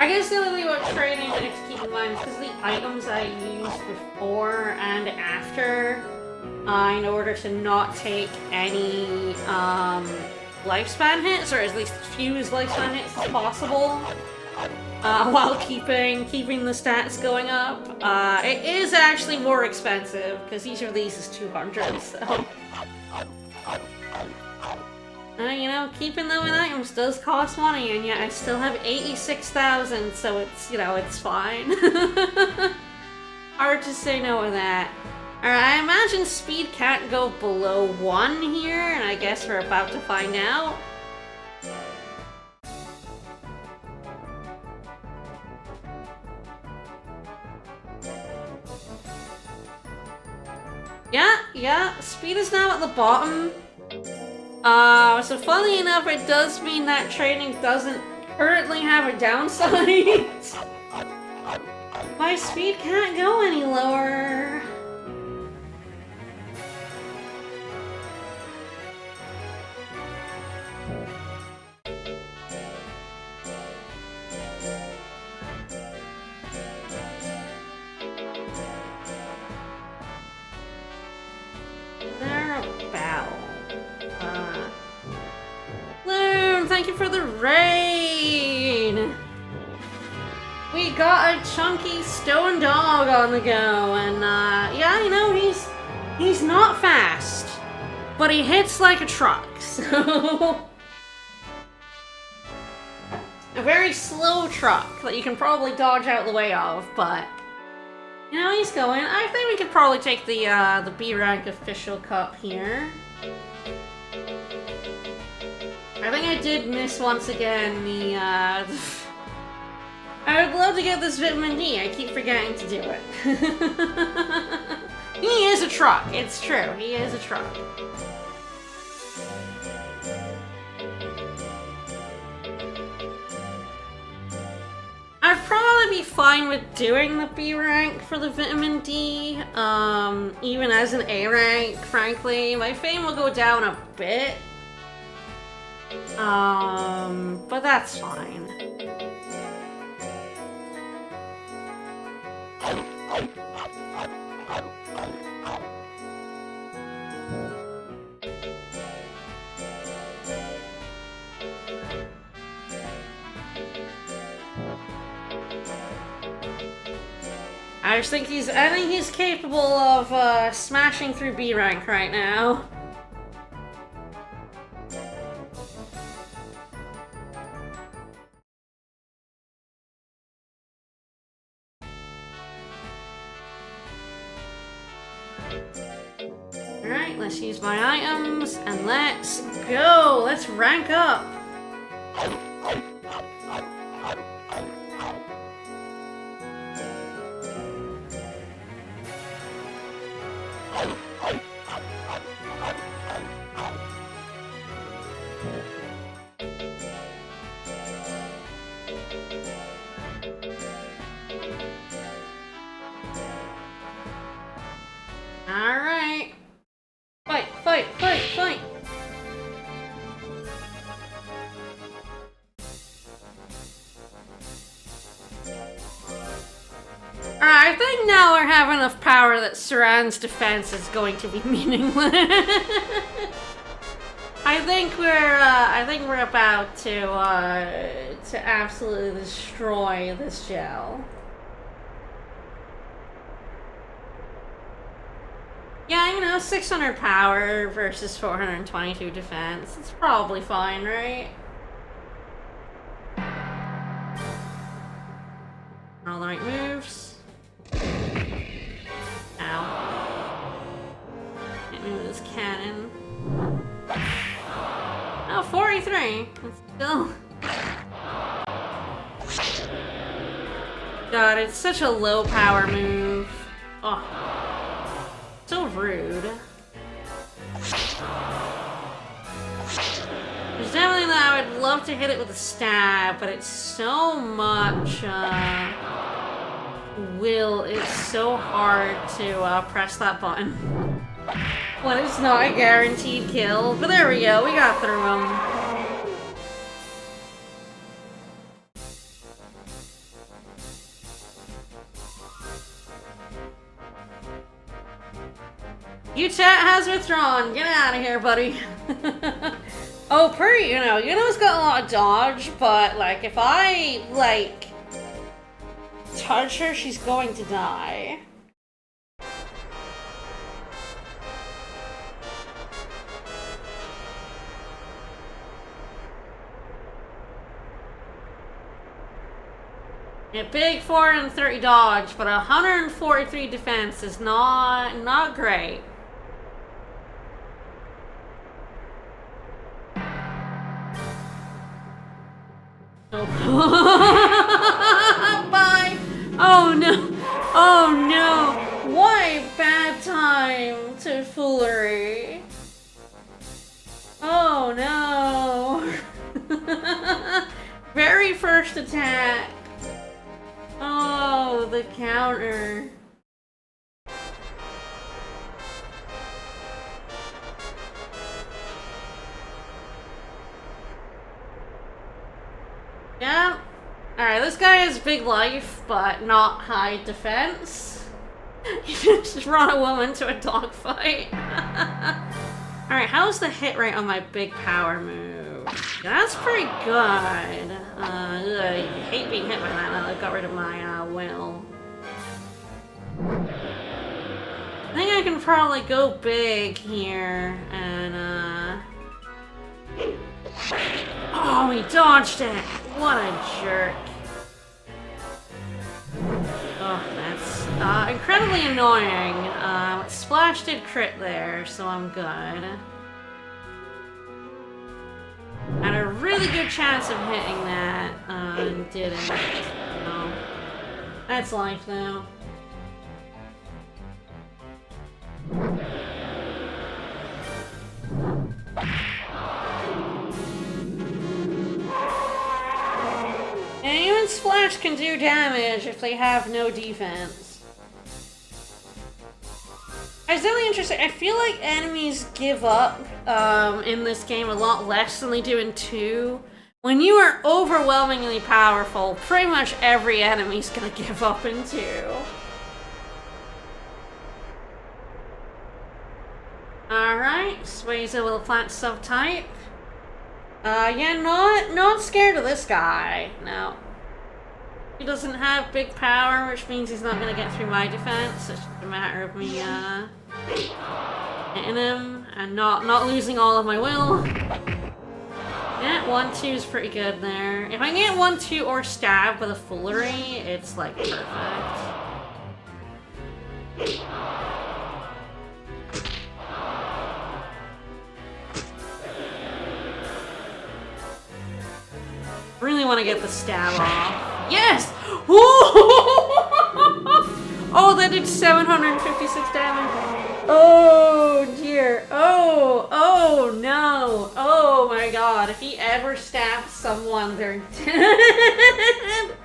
I guess the only thing about trading that I have to keep in mind is because the items I used before and after, in order to not take any lifespan hits, or at least as few lifespan hits as possible, while keeping the stats going up. It is actually more expensive, because each of these is 200, so... you know, keeping them in items does cost money, and yet I still have 86,000, so it's, you know, it's fine. Hard to say no to that. Alright, I imagine speed can't go below 1 here, and I guess we're about to find out. Yeah, speed is now at the bottom. So funnily enough, it does mean that training doesn't currently have a downside. My speed can't go any lower. Thank you for the raid! We got a chunky stone dog on the go, and yeah, you know, he's not fast, but he hits like a truck, so... a very slow truck that you can probably dodge out the way of, but... you know, he's going. I think we could probably take the B rank official cup here. I think I did miss once again the I would love to get this vitamin D. I keep forgetting to do it. He is a truck. It's true. He is a truck. I'd probably be fine with doing the B rank for the vitamin D, even as an A rank, frankly. My fame will go down a bit. But that's fine. I think he's capable of smashing through B rank right now. Alright, let's use my items, and let's go! Let's rank up! Alright. Fight, fight, fight, fight! Alright, I think now we have enough power that Saran's defense is going to be meaningless. I think we're about to absolutely destroy this gel. Yeah, you know, 600 power versus 422 defense. It's probably fine, right? All the right moves. Ow. Hit me with this cannon. Oh, 43. That's still... God, it's such a low power move. Oh. So rude. There's definitely that I would love to hit it with a stab, but it's so much will. It's so hard to press that button when it's not a guaranteed kill. But there we go, we got through him. You chat has withdrawn. Get out of here, buddy. Oh, pretty, Yuno's got a lot of dodge, but, like, if I, like, touch her, she's going to die. A big 430 dodge, but 143 defense is not great. Oh. Bye! Oh no! Oh no! What a bad time to foolery! Oh no! Very first attack! Oh, the counter. Yeah. Alright, this guy has big life, but not high defense. You just run a woman to a dogfight. Alright, how's the hit rate on my big power move? That's pretty good. I hate being hit by that now that I got rid of my will. I think I can probably go big here and oh, he dodged it! What a jerk. Oh, that's incredibly annoying. Splash did crit there, so I'm good. Had a really good chance of hitting that, and didn't. No. That's life, though. And even Splash can do damage if they have no defense. It's really interesting. I feel like enemies give up in this game a lot less than they do in 2. When you are overwhelmingly powerful, pretty much every enemy's gonna give up in 2. Alright, Swayze will plant sub-type. Yeah, not scared of this guy. No. He doesn't have big power, which means he's not gonna get through my defense. It's just a matter of me, hitting him and not losing all of my will. Yeah, 1-2 is pretty good there. If I can get 1-2 or stab with a foolery, it's like perfect. Really want to get the stab off. Yes! Ooh! Oh, that did 756 damage. Oh dear. Oh no. Oh my god. If he ever stabs someone, they're dead.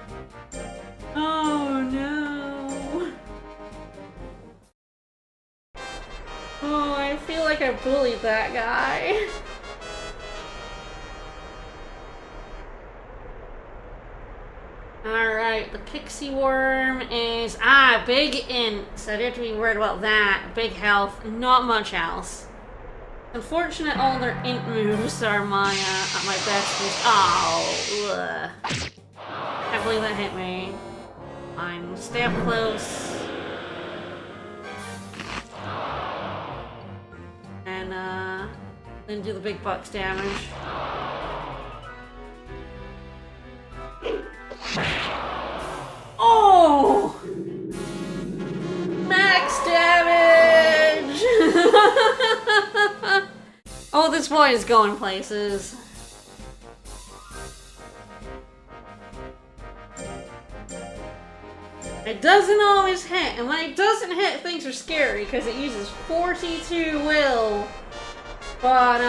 Oh no. Oh, I feel like I bullied that guy. Alright, the pixie worm is... big int. So I do have to be worried about that. Big health, not much else. Unfortunate all their int moves are my best moves. Oh, ugh. Can't believe that hit me. Fine, stay up close. And, then do the big bucks damage. Oh! Max damage! Oh, this boy is going places. It doesn't always hit, and when it doesn't hit, things are scary because it uses 42 will. But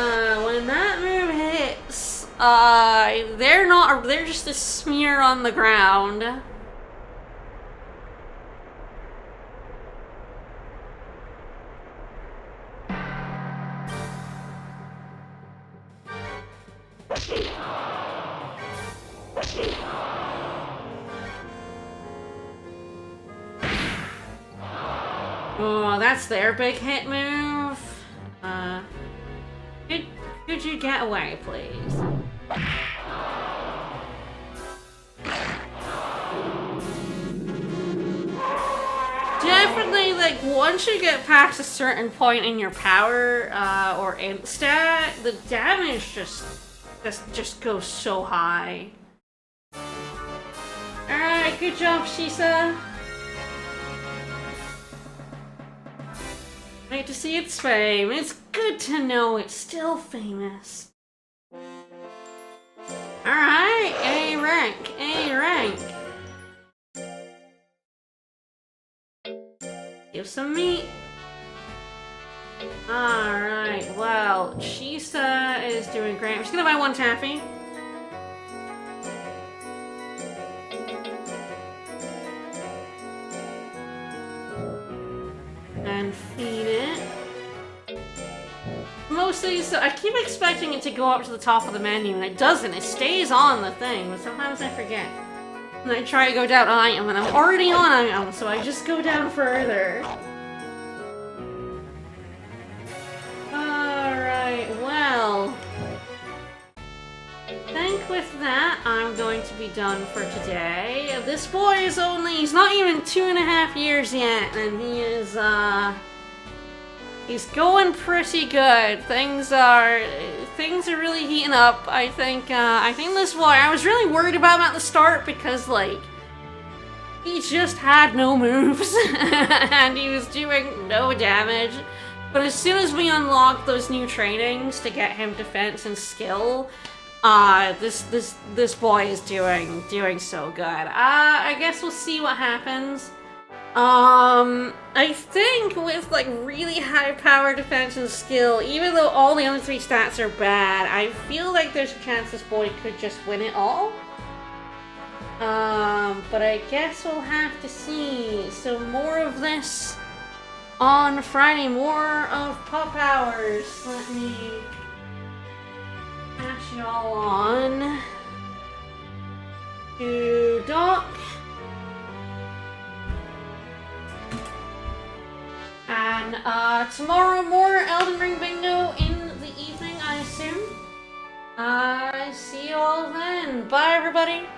when that move hits, they're just a smear on the ground. Oh, that's their big hit move. Could you get away, please? Definitely, like, once you get past a certain point in your power, or int stat, the damage just goes so high. Alright, good job, Shisa. Great to see its fame. It's good to know it's still famous. Alright, A rank, A rank. Give some meat. Alright, well, Shisa is doing great. I'm just gonna buy one taffy. And feed it. Mostly, so I keep expecting it to go up to the top of the menu, and it doesn't. It stays on the thing, but sometimes I forget. And I try to go down item, and I'm already on item, so I just go down further. Alright, well. I think with that, I'm going to be done for today. This boy is he's not even 2.5 years yet, and he is, he's going pretty good. Things are really heating up. I think this boy, I was really worried about him at the start because, like, he just had no moves, and he was doing no damage. But as soon as we unlocked those new trainings to get him defense and skill, this boy is doing so good. I guess we'll see what happens. I think with like really high power defense and skill, even though all the other 3 stats are bad, I feel like there's a chance this boy could just win it all. But I guess we'll have to see. So more of this on Friday, more of Pop Hours. Let me pass y'all on to Doc. And tomorrow more Elden Ring Bingo in the evening, I assume. See you all then. Bye, everybody.